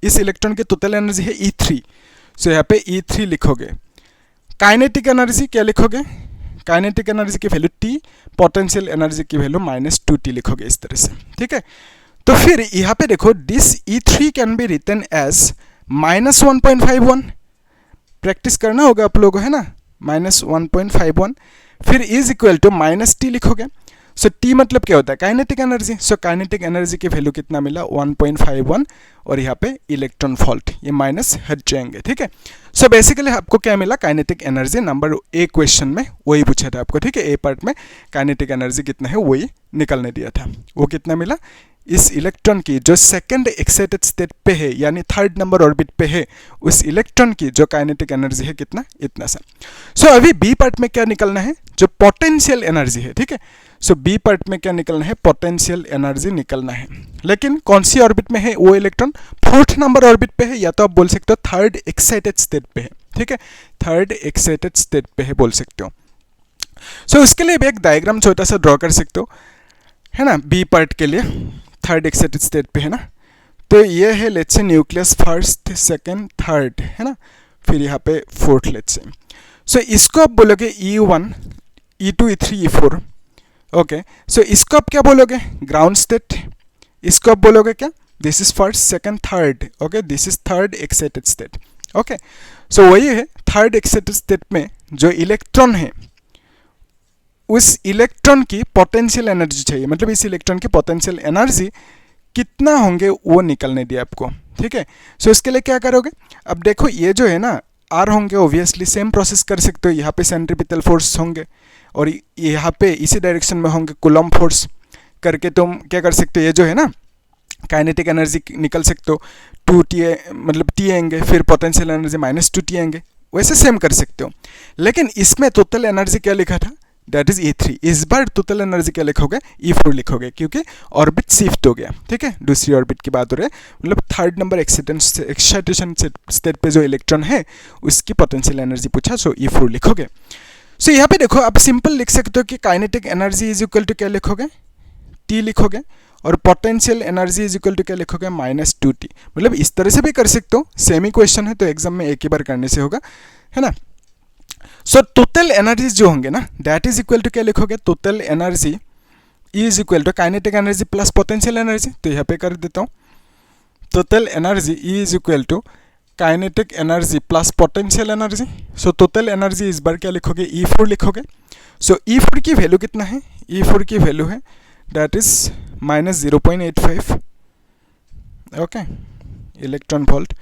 इस इलेक्ट्रॉन की टोटल एनर्जी है E3। सो यहाँ पे E3 लिखोगे। काइनेटिक एनर्जी क्या लिखोगे, काइनेटिक एनर्जी की वैल्यू T, पोटेंशियल एनर्जी की वैल्यू -2T लिखोगे इस तरह से, ठीक है। तो फिर यहाँ पे देखो this E3 can be written as -1.51, practice करना होगा आप लोगों को, है ना, -1.51, फिर इज इक्वल टू -T लिखोगे। सो T मतलब क्या होता है, kinetic energy. So kinetic energy की वैल्यू कितना मिला, 1.51, और यहाँ पे इलेक्ट्रॉन फॉल्ट ये माइनस हट जाएंगे, ठीक है। सो बेसिकली आपको क्या मिला, kinetic energy number A question में वही पूछा था आपको, ठीक है। ए पार्ट में काइनेटिक एनर्जी कितना है वही निकलने दिया था, वो कितना मिला, इस इलेक्ट्रॉन की जो सेकंड एक्साइटेड स्टेट पे है यानी थर्ड नंबर ऑर्बिट पे है, उस इलेक्ट्रॉन की जो काइनेटिक एनर्जी है कितना, इतना सा। सो अभी बी पार्ट में क्या निकलना है, जो पोटेंशियल एनर्जी है, ठीक है। सो बी पार्ट में क्या निकलना है, पोटेंशियल एनर्जी निकलना है, लेकिन कौन सी ऑर्बिट में है वो इलेक्ट्रॉन, फोर्थ नंबर ऑर्बिट पे है, या तो आप बोल सकते हो थर्ड एक्साइटेड स्टेट पे है, ठीक है, थर्ड एक्साइटेड स्टेट पे है बोल सकते हो। सो उसके लिए भी एक डायग्राम छोटा सा ड्रॉ कर सकते हो, है ना, बी पार्ट के लिए थर्ड एक्साइटेड स्टेट पे, है ना। तो ये है let's say nucleus first second third, है ना, फिर यहाँ पे फोर्थ लेट्स से। सो इसको आप बोलोगे E1 E2 E3 E4, okay. सो इसको आप क्या बोलोगे, ग्राउंड स्टेट। इसको आप बोलोगे क्या, this is first second third, okay, this is third excited state, okay. So वही है थर्ड एक्साइटेड स्टेट में जो इलेक्ट्रॉन है उस इलेक्ट्रॉन की पोटेंशियल एनर्जी चाहिए, मतलब इस इलेक्ट्रॉन की पोटेंशियल एनर्जी कितना होंगे वो निकलने दिया आपको, ठीक है। सो इसके लिए क्या करोगे, अब देखो ये जो है ना आर होंगे, ऑब्वियसली सेम प्रोसेस कर सकते हो, यहाँ पे सेंट्रीपिटल फोर्स होंगे और यहाँ पे इसी डायरेक्शन में होंगे कूलम फोर्स, करके तुम क्या कर सकते हो, ये जो है ना काइनेटिक एनर्जी निकल सकते हो, 2T मतलब T आएंगे, फिर पोटेंशियल एनर्जी -2T आएंगे, वैसे सेम कर सकते हो। लेकिन इसमें टोटल एनर्जी क्या लिखा था, दैट इज E3। इस बार टोटल एनर्जी क्या लिखोगे, E4 लिखोगे, क्योंकि ऑर्बिट शिफ्ट हो गया, ठीक है, दूसरी ऑर्बिट की बात हो रही है, मतलब थर्ड नंबर एक्साइटेशन स्टेट पे जो इलेक्ट्रॉन है उसकी पोटेंशियल एनर्जी पूछा, सो E4 लिखोगे। सो यहाँ पे देखो आप सिंपल लिख सकते हो कि kinetic energy is equal to क्या लिखोगे, T लिखोगे, और potential energy is equal to क्या लिखोगे, -2T। मतलब इस तरह से भी कर सकते हो, सेम ही क्वेश्चन है तो एग्जाम में एक ही बार करने से होगा, है ना। सो टोटल एनर्जी जो होंगे ना, दैट इज इक्वल टू क्या लिखोगे, total energy is equal to kinetic energy plus potential energy. तो यहाँ पे कर देता हूँ, total energy is equal to kinetic energy plus potential energy. So total energy इस बार क्या लिखोगे, E4 लिखोगे। सो E4 की वैल्यू कितना है, E4 की वैल्यू है that is -0.85, okay, electron volt.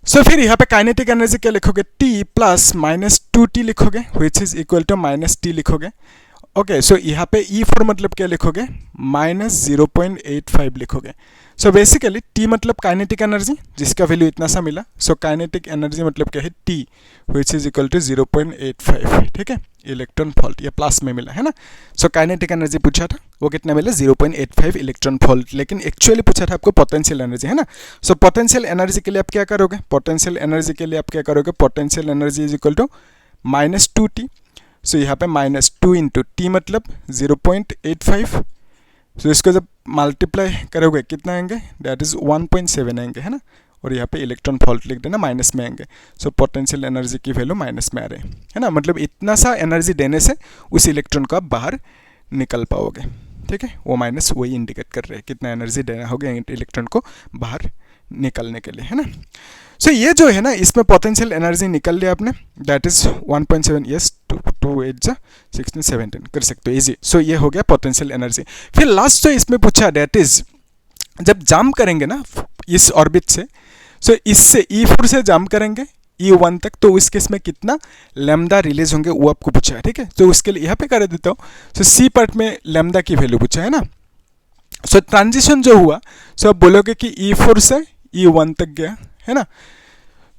So फिर यहाँ पे काइनेटिक एनर्जी क्या लिखोगे, T प्लस -2T लिखोगे, which is equal to -T लिखोगे। ओके, सो यहाँ पे E4 मतलब क्या लिखोगे, -0.85 लिखोगे। सो बेसिकली T मतलब काइनेटिक एनर्जी, जिसका वैल्यू इतना सा मिला। सो काइनेटिक एनर्जी मतलब क्या है, T which is equal to 0.85, ठीक है, इलेक्ट्रॉन वोल्ट, ये प्लस में मिला है ना। सो काइनेटिक एनर्जी पूछा था, वो कितना मिला, 0.85 इलेक्ट्रॉन वोल्ट, लेकिन एक्चुअली पूछा था आपको पोटेंशियल एनर्जी, है ना। सो पोटेंशियल एनर्जी के लिए आप क्या करोगे, पोटेंशियल एनर्जी के लिए आप क्या करोगे, potential energy is equal to -2T। So यहाँ पे -2 इंटू T मतलब 0.85। सो इसको जब मल्टीप्लाई करोगे कितना आएंगे, दैट इज 1.7 आएंगे, है ना। और यहाँ पे इलेक्ट्रॉन वोल्ट लिख देना, माइनस में आएंगे। सो पोटेंशियल एनर्जी की वैल्यू माइनस में आ रही है ना, मतलब इतना सा एनर्जी देने से उस इलेक्ट्रॉन को आप बाहर निकल पाओगे, ठीक है। वो माइनस वही इंडिकेट कर रहे हैं कितना एनर्जी देना होगा इलेक्ट्रॉन को बाहर निकलने के लिए, है ना। सो ये जो है ना, इसमें पोटेंशियल एनर्जी निकल लिया आपने, दैट इज 1.7, यस, 2 8 जा 16 17 कर सकते हो इजी। सो ये हो गया पोटेंशियल एनर्जी। फिर लास्ट जो इसमें पूछा, दैट इज जब जंप करेंगे ना इस ऑर्बिट से, सो इससे E4 से जंप करेंगे E1 तक, तो उस केस में कितना लैम्डा रिलीज होंगे वो आपको पूछा है, ठीक है। तो उसके लिए यहाँ पे कर देता हूँ। सो सी पार्ट में लैम्डा की वैल्यू पूछा है ना। सो ट्रांजिशन जो हुआ, सो आप बोलोगे कि E4 से E1 तक गया, है ना।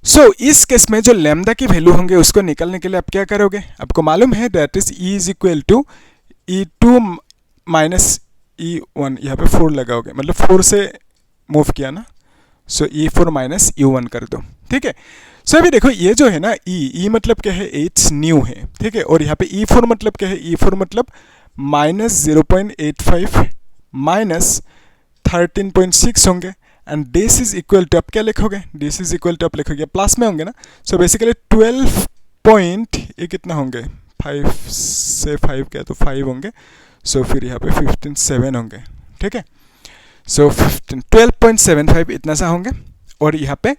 सो इस केस में जो लैम्डा की वैल्यू होंगे उसको निकालने के लिए आप क्या करोगे, आपको मालूम है that is E is equal to E2 minus E1, यहाँ पे 4 लगाओगे, मतलब 4 से मूव किया ना। सो E4 माइनस U1 कर दो, ठीक है। सो अभी देखो ये जो है ना, E मतलब क्या है, H न्यू है, ठीक है। और यहाँ पे E4 मतलब क्या है, E4 मतलब -0.85 माइनस 13.6 होंगे, and this is equal to, आप क्या लिखोगे, दिस इज इक्वल टू आप लिखोगे प्लस में होंगे ना। सो बेसिकली 12 पॉइंट, ये कितना होंगे, 5 से 5 क्या, तो 5 होंगे। सो फिर यहाँ पे 15.7 होंगे, ठीक है। सो 12.75 इतना सा होंगे। और यहाँ पे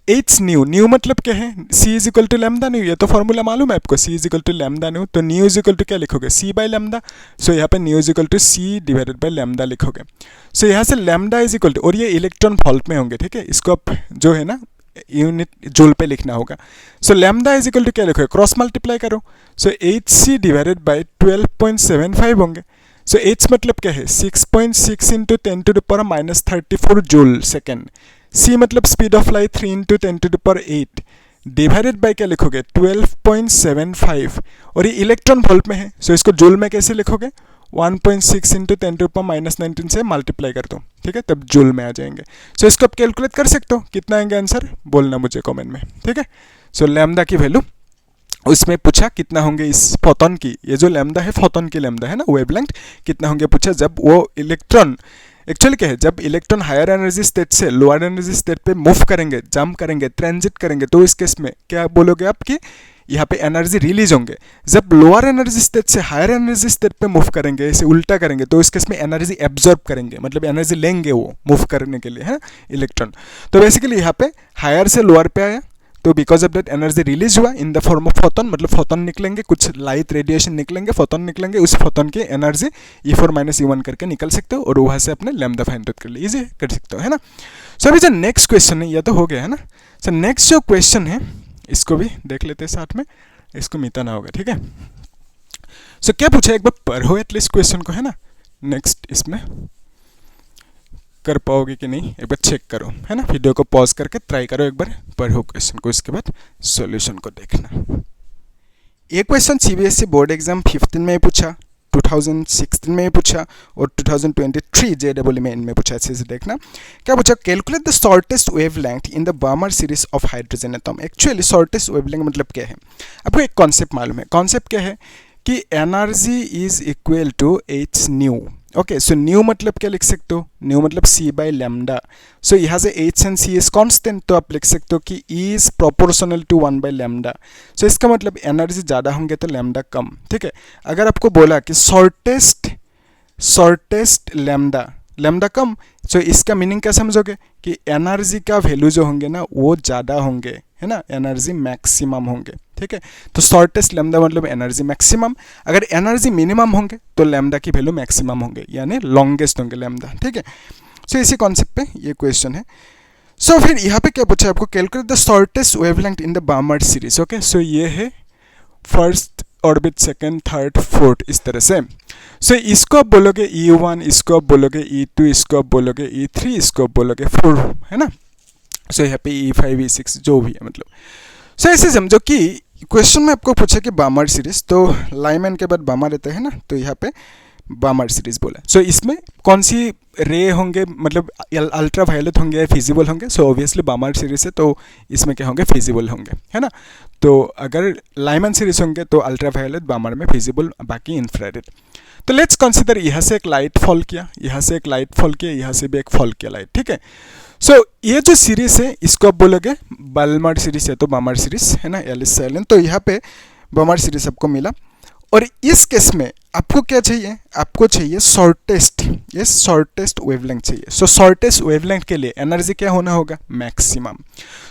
H न्यू मतलब क्या है, C is equal to lambda nu, ये तो फॉर्मूला मालूम है आपको, C is equal to lambda nu. तो न्यू इज इक्वल टू क्या लिखोगे, C बाई लैम्डा। सो यहाँ पे nu is equal to C divided by lambda लिखोगे। सो यहाँ से लैम्डा इज इक्वल टू, और ये इलेक्ट्रॉन वोल्ट में होंगे, ठीक है। इसको आप जो है ना यूनिट जूल पे लिखना होगा। So lambda is equal to क्या लिखोगे, क्रॉस मल्टीप्लाई करो। सो HC डिवाइडेड बाई 12.75 होंगे। सो H मतलब क्या है, 6.6 into 10 to the power -34 joule second. C मतलब speed of light 3 into 10 to the power 8 divided by क्या लिखोगे, 12.75, और ये इलेक्ट्रॉन वोल्ट में है। सो इसको जूल में कैसे लिखोगे, 1.6 इंटू 10 टू द पावर -19 से मल्टीप्लाई कर दो, ठीक है, तब जूल में आ जाएंगे। सो इसको आप कैलकुलेट कर सकते हो, कितना आएंगे आंसर बोलना मुझे कमेंट में, ठीक है। सो लैम्डा की वैल्यू उसमें पूछा कितना होंगे इस फोटोन की, ये जो लैम्डा है फोटोन की लैम्डा है ना, वेवलेंथ कितना होंगे पूछा, जब वो इलेक्ट्रॉन एक्चुअली क्या है, जब इलेक्ट्रॉन हायर एनर्जी स्टेट से लोअर एनर्जी स्टेट पे मूव करेंगे, जंप करेंगे, ट्रांजिट करेंगे, तो इस केस में क्या बोलोगे आप कि यहाँ पे एनर्जी रिलीज होंगे। जब लोअर एनर्जी स्टेट से हायर एनर्जी स्टेट पे मूव करेंगे, इसे उल्टा करेंगे, तो इस केस में एनर्जी एब्जॉर्ब करेंगे, मतलब एनर्जी लेंगे वो मूव करने के लिए, है इलेक्ट्रॉन। तो बेसिकली यहाँ पे हायर से लोअर पे आया, तो because of that energy release हुआ in the form of photon, मतलब फोटोन निकलेंगे, कुछ लाइट रेडिएशन निकलेंगे, फोटोन निकलेंगे, उस फोटोन की एनर्जी E4 माइनस E1 करके निकल सकते हो, और वहाँ से अपने लैम्डा फाइंड आउट कर लिए, इजी कर सकते हो, है ना। सो अभी जो नेक्स्ट क्वेश्चन है, यह तो हो गया है ना। सो नेक्स्ट जो क्वेश्चन है इसको भी देख लेते हैं साथ में, इसको मिटाना होगा, ठीक है। सो क्या पूछा, एक बार पढ़ो एटलीस्ट क्वेश्चन को, है ना। नेक्स्ट इसमें कर पाओगे कि नहीं एक बार चेक करो, है ना। वीडियो को पॉज करके ट्राई करो, एक बार पढ़ो क्वेश्चन को, इसके बाद सॉल्यूशन को देखना। ये क्वेश्चन CBSE बोर्ड एग्जाम 15 में पूछा, 2016 में पूछा, और 2023 JEE में इनमें पूछा। अच्छे से देखना क्या पूछा, calculate the shortest wavelength in the Barmer series of hydrogen atom. Actually shortest wavelength मतलब क्या है, आपको एक कॉन्सेप्ट मालूम है। कॉन्सेप्ट क्या है कि energy is equal to H nu. Okay, so nu मतलब क्या लिख सकते हो, न्यू मतलब C बाई लैम्डा। सो यहाँ से H and C is constant, तो आप लिख सकते हो कि E is proportional to 1 by lambda. So इसका मतलब एनर्जी ज़्यादा होंगे तो लैम्डा कम, ठीक है। अगर आपको बोला कि शॉर्टेस्ट लैम्डा कम, सो इसका मीनिंग क्या समझोगे कि एनर्जी का वैल्यू जो होंगे ना वो ज़्यादा होंगे, है ना, एनर्जी मैक्सिमम होंगे, ठीक है। तो शॉर्टेस्ट लैम्डा मतलब एनर्जी मैक्सिमम, अगर एनर्जी मिनिमम होंगे तो लैम्डा की वैल्यू मैक्सिमम होंगे, यानी लॉन्गेस्ट होंगे लैम्डा, ठीक है। सो इसी कॉन्सेप्ट पे ये क्वेश्चन है। सो फिर यहाँ पे क्या पूछा आपको, calculate the shortest wavelength in the Balmer series. Okay, so ये है first orbit, second, third, fourth, इस तरह से। सो इसको आप बोलोगे E1, इसको आप बोलोगे E2, इसको आप बोलोगे E3, इसको आप बोलोगे 4, है ना। सो यहाँ पे E5, E6 जो भी है मतलब। सो ऐसे समझो कि क्वेश्चन में आपको पूछा कि बार्नर्ड सीरीज, तो लाइमैन के बाद बार्नर रहता है ना, तो यहाँ पे बार्नर्ड सीरीज बोला। सो इसमें कौन सी रे होंगे, मतलब अल्ट्रा वायलेट होंगे या फिजिबल होंगे। सो ऑब्वियसली बार्नर्ड सीरीज है तो इसमें क्या होंगे, फिजिबल होंगे, है ना। तो अगर लाइमैन सीरीज होंगे तो अल्ट्रा वायलेट, बार्नर में फिजिबल, बाकी इंफ्रारेड। तो लेट्स कंसीडर, यहाँ से एक लाइट फॉल किया, यहाँ से एक लाइट फॉल किया, यहाँ से भी एक फॉल किया लाइट, ठीक है। सो ये जो सीरीज है इसको आप बोलोगे बार्नर्ड सीरीज है तो बार्नर्ड सीरीज, है ना, L/Ln। तो यहाँ पे बार्नर्ड सीरीज आपको मिला। और इस केस में आपको क्या चाहिए, आपको चाहिए शॉर्टेस्ट, ये शॉर्टेस्ट वेवलेंथ चाहिए। सो शॉर्टेस्ट वेवलेंथ के लिए एनर्जी क्या होना होगा, मैक्सिमम।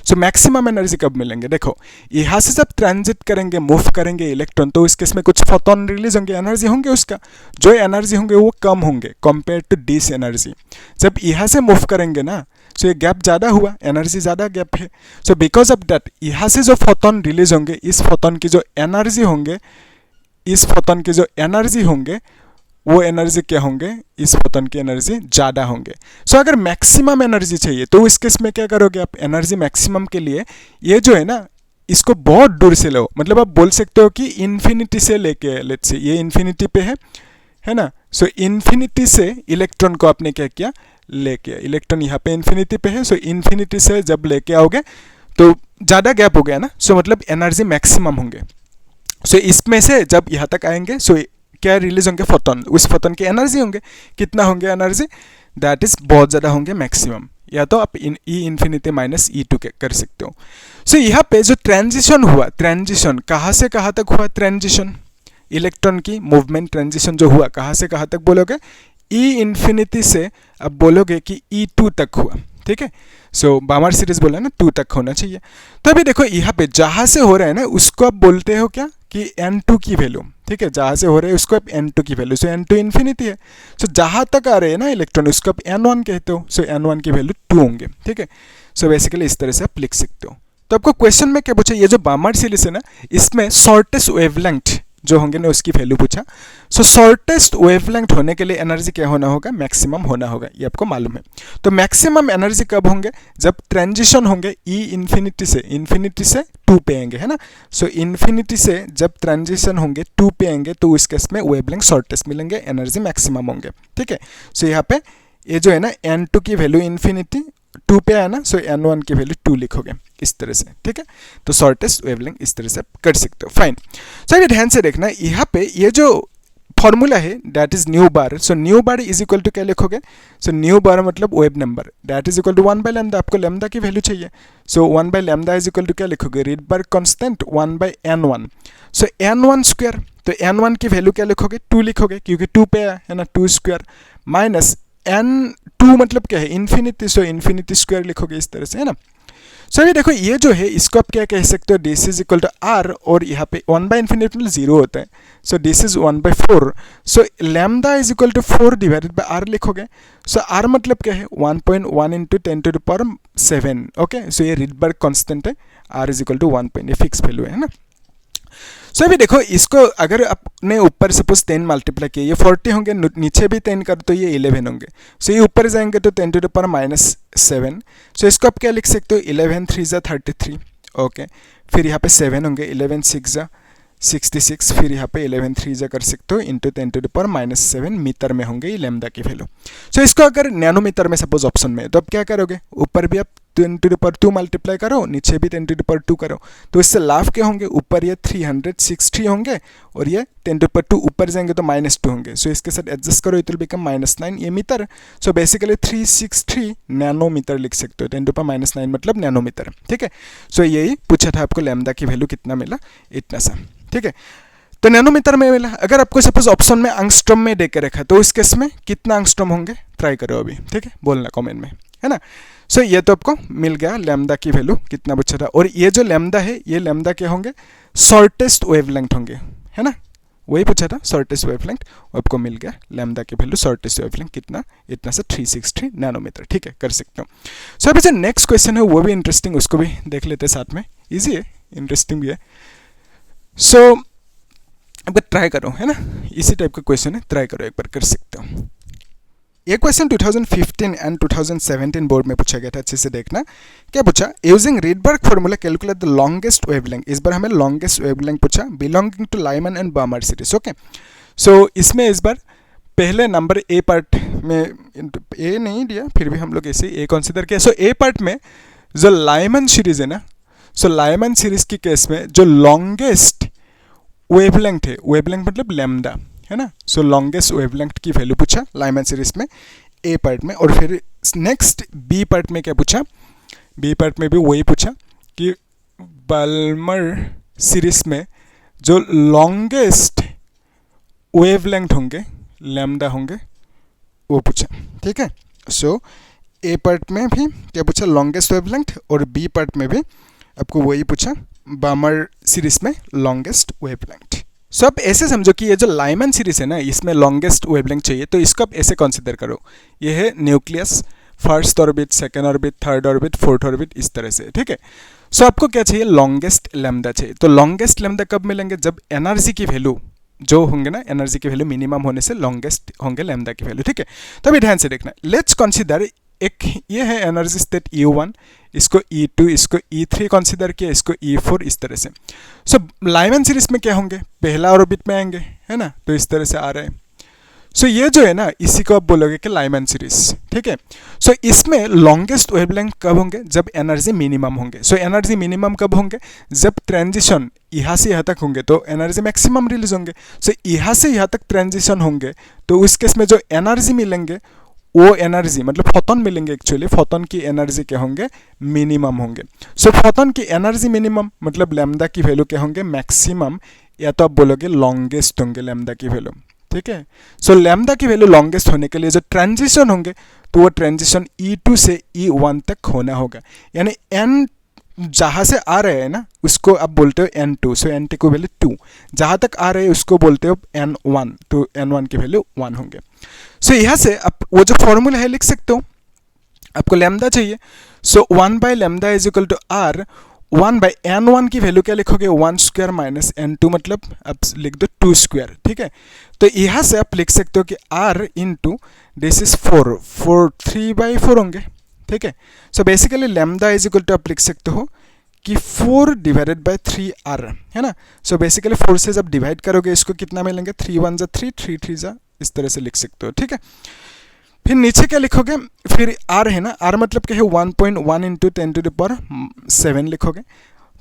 सो मैक्सिमम एनर्जी कब मिलेंगे, देखो यहाँ से जब ट्रांजिट करेंगे, मूव करेंगे इलेक्ट्रॉन, तो इस केस में कुछ फोटोन रिलीज होंगे, एनर्जी होंगे, उसका जो एनर्जी होंगे वो कम होंगे कंपेयर टू दिस एनर्जी। जब यहाँ से मूव करेंगे ना, सो ये गैप ज़्यादा हुआ, एनर्जी ज़्यादा गैप है। सो बिकॉज ऑफ दैट यहाँ से जो फोटोन रिलीज होंगे, इस फोटोन की जो एनर्जी होंगे, इस फोटोन के जो एनर्जी होंगे वो एनर्जी क्या होंगे, इस फोटोन की एनर्जी ज़्यादा होंगे। सो अगर मैक्सिमम एनर्जी चाहिए तो इस केस में क्या करोगे आप, एनर्जी मैक्सिमम के लिए ये जो है ना, इसको बहुत दूर से लो, मतलब आप बोल सकते हो कि इन्फिनिटी से लेके, लेट्स से ये इन्फिनिटी पे है ना। सो इन्फिनिटी से इलेक्ट्रॉन को आपने क्या किया, लेके, इलेक्ट्रॉन यहाँ पे इन्फिनिटी पे है। सो इन्फिनिटी से जब लेके आओगे तो ज़्यादा गैप हो गया ना, सो मतलब एनर्जी मैक्सिमम होंगे। सो इसमें से जब यहाँ तक आएंगे, सो क्या रिलीज होंगे, फोटोन, उस फोटोन की एनर्जी होंगे, कितना होंगे एनर्जी, दैट इज बहुत ज़्यादा होंगे, मैक्सिमम। या तो आप E∞ माइनस E2 कर सकते हो। सो यहाँ पे जो ट्रांजिशन हुआ, ट्रांजिशन कहाँ से कहाँ तक हुआ, ट्रांजिशन इलेक्ट्रॉन की मूवमेंट ट्रांजिशन जो हुआ कहाँ से कहाँ तक बोलोगे, E∞ से अब बोलोगे कि E2 तक हुआ, ठीक है। सो बार्नर्ड सीरीज बोला ना 2 तक होना चाहिए। तो अभी देखो यहाँ पे जहाँ से हो रहा है ना उसको आप बोलते हो क्या कि N2 की वैल्यू, ठीक है, जहाँ से हो रहा है उसको आप N2 की वैल्यू, सो N2 इन्फिनिटी है। सो जहाँ तक आ रहे हैं ना इलेक्ट्रॉन उसको आप N1 कहते हो, सो N1 की वैल्यू 2 होंगे, ठीक है। सो बेसिकली इस तरह से आप लिख सकते हो। तो आपको क्वेश्चन में क्या पूछा, ये जो बार्नर्ड सीरीज है ना, इसमें शॉर्टेस्ट वेवलेंथ जो होंगे ना उसकी वैल्यू पूछा। सो शॉर्टेस्ट वेवलेंथ होने के लिए एनर्जी क्या होना होगा, मैक्सिमम होना होगा, ये आपको मालूम है। तो मैक्सिमम एनर्जी कब होंगे, जब ट्रांजिशन होंगे E∞ से 2 पे आएंगे, है ना। सो इन्फिनिटी से जब ट्रांजिशन होंगे 2 पे आएंगे तो इस केस में वेवलेंथ शॉर्टेस्ट मिलेंगे, एनर्जी मैक्सिमम होंगे, ठीक है। सो यहाँ पे ये जो है ना N2 की वैल्यू इन्फिनिटी 2 पे आया ना, सो N1 की वैल्यू 2 लिखोगे इस तरह से, ठीक है। तो शॉर्टेस्ट वेवलेंथ इस तरह से कर सकते हो, फाइन। सो अभी ध्यान से देखना, यहाँ पे ये जो फॉर्मूला है that is nu bar. So nu bar is equal to क्या लिखोगे, सो न्यू बार मतलब wave number, that is equal to 1/λ, आपको लैम्डा की वैल्यू चाहिए। सो 1/λ इज इक्वल टू क्या लिखोगे, रीडबर्ग कांस्टेंट 1/n1। सो n1 स्क्वायर, तो n1 की वैल्यू क्या लिखोगे, 2 लिखोगे क्योंकि 2 पे है ना, 2 स्क्वायर माइनस n2 मतलब क्या है, इन्फिनिटी, सो इन्फिनिटी स्क्वायर लिखोगे इस तरह से, है ना। सो अभी देखो ये जो है इसको आप क्या कह सकते हो, this is equal to r, और यहाँ पे 1/∞ मतलब 0 होता है, so this is 1/4। So lambda is equal to 4 divided by r लिखोगे। सो r मतलब क्या है, 1.1 इंटू 10⁻7, ओके। सो ये रीडबर्ग कांस्टेंट है, r इज इक्वल टू 1, ये फिक्स वैल्यू है ना। सो अभी देखो इसको अगर आपने ऊपर सपोज 10 मल्टीप्लाई किया, ये 40 होंगे, नीचे भी 10 कर तो ये 11 होंगे। सो ये ऊपर जाएंगे तो 10⁻⁻7। सो इसको आप क्या लिख सकते हो, 11 3 ज़ा 33, ओके। फिर यहाँ पे 7 होंगे, 11 6 ज़ा 66, फिर यहाँ पे 11 3 ज़ा कर सकते हो इंटू 10⁻⁻7 मीटर में होंगे ये लैम्डा की वैल्यू। सो इसको अगर नैनोमीटर में सपोज ऑप्शन में है तो आप क्या करोगे, ऊपर भी आप 10⁻2 मल्टीप्लाई करो, नीचे भी 10⁻2 करो, तो इससे लाभ क्या होंगे, ऊपर ये 360 होंगे और ये 10⁻2 ऊपर जाएंगे तो -2 होंगे। सो इसके साथ एडजस्ट करो, इट विल बिकम -9 ये मीटर। सो बेसिकली 363 नैनोमीटर लिख सकते हो, 10⁻9 मतलब नैनोमीटर, ठीक है। सो यही पूछा था आपको, लैम्डा की वैल्यू कितना मिला, इतना सा, ठीक है। तो नैनोमीटर में मिला। अगर आपको सपोज ऑप्शन में एंगस्ट्रॉम में देके रखा तो इस केस में कितना एंगस्ट्रॉम होंगे, ट्राई करो अभी, ठीक है, बोलना कमेंट में। है ना। सो ये तो आपको मिल गया लैम्डा की वैल्यू कितना पूछा था। और ये जो लैम्डा है, ये लैम्डा क्या होंगे, शॉर्टेस्ट वेवलेंथ होंगे, है ना, वही पूछा था शॉर्टेस्ट वेवलेंथ, आपको मिल गया लैम्डा की वैल्यू शॉर्टेस्ट वेवलेंथ कितना, इतना से 360 नैनोमीटर, ठीक है, कर सकते हो। सो अभी जो नेक्स्ट क्वेश्चन है वो भी इंटरेस्टिंग, उसको भी देख लेते हैं साथ में, इजी है, इंटरेस्टिंग भी है। सो अब ट्राई करो, है ना, इसी टाइप का क्वेश्चन है, ट्राई करो एक बार, कर सकते हो। ये क्वेश्चन 2015 एंड 2017 बोर्ड में पूछा गया था, अच्छे से देखना। क्या पूछा, using Rydberg formula calculate the longest wavelength. इस बार हमें लॉन्गेस्ट वेवलेंथ पूछा belonging to Lyman and Balmer series. Okay, so इसमें इस बार पहले नंबर ए पार्ट में, ए नहीं दिया फिर भी हम लोग ऐसे ए कंसिडर किया। सो ए पार्ट में जो लाइमन सीरीज है ना, सो लाइमन सीरीज की केस में जो लॉन्गेस्ट वेवलेंथ है, वेवलेंथ मतलब लैम्डा, है ना, सो लॉन्गेस्ट वेवलेंथ की वैल्यू पूछा लाइमन सीरीज में ए पार्ट में। और फिर नेक्स्ट बी पार्ट में क्या पूछा, बी पार्ट में भी वही पूछा कि बाल्मर सीरीज में जो लॉन्गेस्ट वेवलेंथ होंगे लैम्डा होंगे वो पूछा, ठीक है। सो ए पार्ट में भी क्या पूछा, लॉन्गेस्ट वेवलेंथ, और बी पार्ट में भी आपको वही पूछा बामर सीरीज में लॉन्गेस्ट वेवलेंथ। सो आप ऐसे समझो कि ये जो लाइमन सीरीज है ना, इसमें लॉन्गेस्ट वेवलेंथ चाहिए, तो इसको आप ऐसे कंसीडर करो, ये है nucleus, first orbit, second orbit, third orbit, fourth orbit, इस तरह से, ठीक है। सो आपको क्या चाहिए, लॉन्गेस्ट लैम्डा चाहिए। तो लॉन्गेस्ट लैम्डा कब मिलेंगे, जब एनर्जी की वैल्यू जो होंगे ना, एनर्जी की वैल्यू मिनिमम होने से लॉन्गेस्ट होंगे लैम्डा की वैल्यू, ठीक है। तो अभी ध्यान से देखना, लेट्स कंसीडर एक ये है एनर्जी स्टेट E1, इसको E2, इसको E3 कंसीडर किया, इसको E4, इस तरह से। सो लाइमन सीरीज में क्या होंगे, पहला ऑर्बिट में आएंगे, है ना, तो इस तरह से आ रहे हैं। सो ये जो है ना, इसी को आप बोलोगे कि लाइमन सीरीज, ठीक है। सो इसमें लॉन्गेस्ट वेवलेंथ कब होंगे, जब एनर्जी मिनिमम होंगे। सो एनर्जी मिनिमम कब होंगे, जब ट्रांजिशन यहाँ से यहाँ तक होंगे तो एनर्जी मैक्सिमम रिलीज होंगे। सो यहाँ से यहाँ तक ट्रांजिशन होंगे तो उस केस में जो एनर्जी मिलेंगे वो एनर्जी मतलब फोटोन मिलेंगे, एक्चुअली फोटोन की एनर्जी क्या होंगे, मिनिमम होंगे। सो फोटोन की एनर्जी मिनिमम मतलब लैम्डा की वैल्यू क्या होंगे, मैक्सिमम, या तो आप बोलोगे लॉन्गेस्ट होंगे लैम्डा की वैल्यू, ठीक है। सो लैम्डा की वैल्यू लॉन्गेस्ट होने के लिए जो ट्रांजिशन होंगे तो वो ट्रांजिशन E2 से E1 तक होना होगा, यानी n जहाँ से आ रहे हैं ना उसको आप बोलते हो N2, सो N2 की वैल्यू 2, जहाँ तक आ रहे हैं उसको बोलते हो N1, तो N1 की वैल्यू 1 होंगे। सो यहाँ से आप वो जो फॉर्मूला है लिख सकते हो, आपको लैम्डा चाहिए, so 1 by lambda is equal to R, 1 by N1 की वैल्यू क्या लिखोगे, 1 स्क्वायर माइनस N2 मतलब आप लिख दो 2 स्क्वायर, ठीक है। तो यहाँ से आप लिख सकते हो कि R into this is 4 3 by 4 होंगे, ठीक है। So basically lambda is equal to आप लिख सकते हो कि 4 डिवाइडेड बाई 3R, है ना। सो बेसिकली 4 से जब डिवाइड करोगे इसको कितना मिलेंगे, 3 1 जा 3, 3 3 जा, इस तरह से लिख सकते हो, ठीक है। फिर नीचे क्या लिखोगे, फिर R है ना, R मतलब क्या है 1.1 इंटू 10 टू द पावर 7 लिखोगे,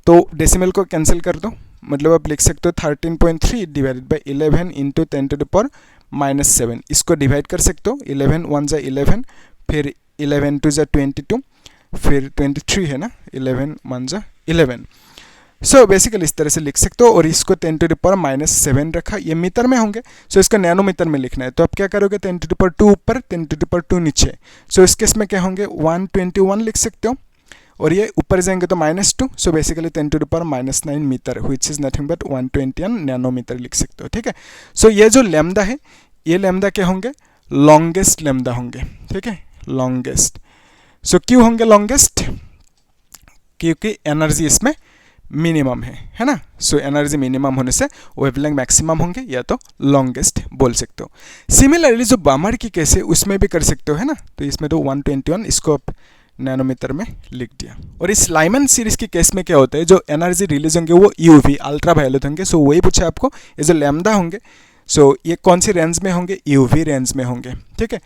तो डेसिमल को कैंसिल कर दो, मतलब आप लिख सकते हो 13.3 divided by 11 into 10 to the power -7, इसको डिवाइड कर सकते हो, 11 1 जा 11, फिर 11 2 जा 22, फिर 23 है ना, 11 1 जा 11। सो बेसिकली इस तरह से लिख सकते हो, और इसको 10 टू द पावर -7 रखा, ये मीटर में होंगे, सो इसको नैनोमीटर में लिखना है, तो आप क्या करोगे 10 टू द पावर 2 ऊपर 10 टू द पावर 2 नीचे, सो इस केस में क्या होंगे 121 लिख सकते हो, और ये ऊपर जाएंगे तो -2, so basically 10 to the power -9 metre, which is nothing but 121 nanometre लिख सकते हो, ठीक है। सो ये जो लैम्डा है, ये लैम्डा क्या होंगे, लॉन्गेस्ट लैम्डा होंगे, ठीक है, लॉन्गेस्ट। सो क्यों होंगे लॉन्गेस्ट, क्योंकि एनर्जी इसमें मिनिमम है ना। सो एनर्जी मिनिमम होने से वेवलेंथ मैक्सिमम होंगे, या तो लॉन्गेस्ट बोल सकते हो। सिमिलरली जो बामर की केस है उसमें भी कर सकते हो, है ना, तो इसमें तो 121 इसको आप नैनोमीटर में लिख दिया। और इस लाइमन सीरीज के केस में क्या होता है, जो एनर्जी रिलीज होंगे वो UV अल्ट्रा वायलेट होंगे, सो वही पूछा आपको, ये जो लैम्डा होंगे सो ये कौन सी रेंज में होंगे, UV रेंज में होंगे, ठीक है।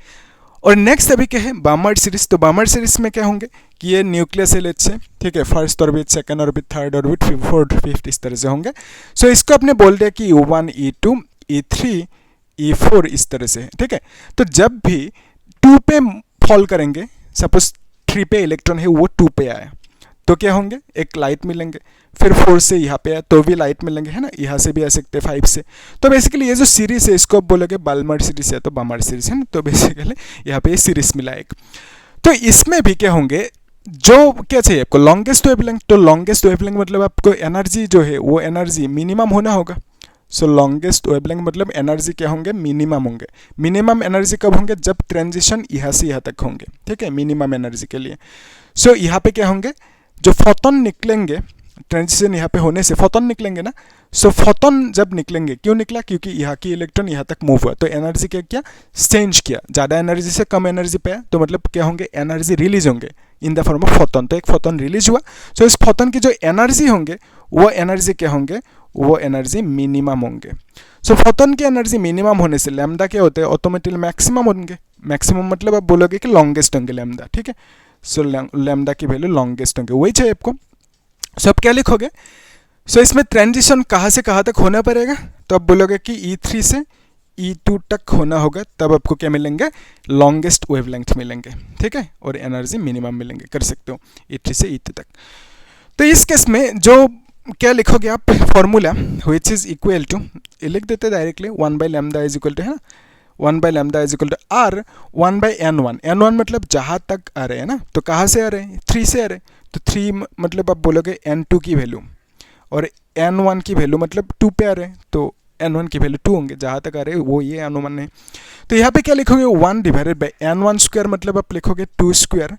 और नेक्स्ट अभी क्या है, बामर सीरीज, तो बामर सीरीज में क्या होंगे कि ये न्यूक्लियस है से, ठीक है, first orbit, second orbit, third orbit, fourth, fifth, इस तरह से होंगे। सो इसको आपने बोल दिया कि U1 E2 E3 E4 इस तरह से, ठीक है। तो जब भी 2 पे फॉल करेंगे, सपोज 3 पे इलेक्ट्रॉन है वो 2 पे आया, तो क्या होंगे, एक लाइट मिलेंगे, फिर 4 से यहाँ पे आया तो भी लाइट मिलेंगे, है ना, यहाँ से भी आ सकते हैं 5 से। तो बेसिकली ये जो सीरीज है इसको आप बोलोगे बाल्मर सीरीज या तो बामर सीरीज, है ना। तो बेसिकली यहाँ पे ये सीरीज मिला एक। तो इसमें भी क्या होंगे, जो क्या चाहिए आपको, लॉन्गेस्ट वेवलेंथ। तो लॉन्गेस्ट वेवलेंथ मतलब आपको एनर्जी जो है वो एनर्जी मिनिमम होना होगा। सो लॉन्गेस्ट वेवलेंथ मतलब एनर्जी क्या होंगे, मिनिमम होंगे। मिनिमम एनर्जी कब होंगे, जब ट्रांजिशन यहाँ से यहाँ तक होंगे, ठीक है, मिनिमम एनर्जी के लिए। सो यहाँ पे क्या होंगे, जो फोटोन निकलेंगे, ट्रांजिशन यहाँ पे होने से फोटोन निकलेंगे ना। सो फोटोन जब निकलेंगे, क्यों निकला, क्योंकि यहाँ की इलेक्ट्रॉन यहाँ तक मूव हुआ, तो एनर्जी क्या किया, चेंज किया, ज़्यादा एनर्जी से कम एनर्जी पे, तो मतलब क्या होंगे, एनर्जी रिलीज होंगे इन द फॉर्म ऑफ फोटोन। तो एक फोटोन रिलीज हुआ। सो इस फोटोन की जो एनर्जी होंगे वो एनर्जी क्या होंगे, वो एनर्जी मिनिमम होंगे। सो फोटोन की एनर्जी मिनिमम होने से लैम्डा क्या होते हैं, ऑटोमेटिकली मैक्सिमम होंगे। मैक्सिमम मतलब आप बोलोगे कि लॉन्गेस्ट होंगे लैम्डा, ठीक है। सो लैम्डा की वैल्यू लॉन्गेस्ट होंगे, वही चाहिए आपको। सो आप क्या लिखोगे, सो इसमें ट्रांजिशन कहाँ से कहाँ तक होना पड़ेगा, तो आप बोलोगे कि E3 से E2 तक होना होगा, तब आपको क्या मिलेंगे, लॉन्गेस्ट वेवलेंथ मिलेंगे, ठीक है, और एनर्जी मिनिमम मिलेंगे, कर सकते हो E3 से E2 तक। तो इस केस में जो क्या लिखोगे आप, formula which is equal to, लिख देते डायरेक्टली 1/λ इज इक्वल टू, है ना, 1/λ is equal to R 1/n1। n1 मतलब जहाँ तक आ रहे हैं ना, तो कहाँ से आ रहे हैं, 3 से आ रहे हैं, तो 3 मतलब आप बोलोगे n2 की वैल्यू, और n1 की वैल्यू मतलब 2 पे आ रहे हैं, तो n1 की वैल्यू 2 होंगे, जहाँ तक आ रहे हैं वो ये अनुमान है। तो यहाँ पे क्या लिखोगे, 1/n1 स्क्वायर मतलब आप लिखोगे 2 स्क्वायर,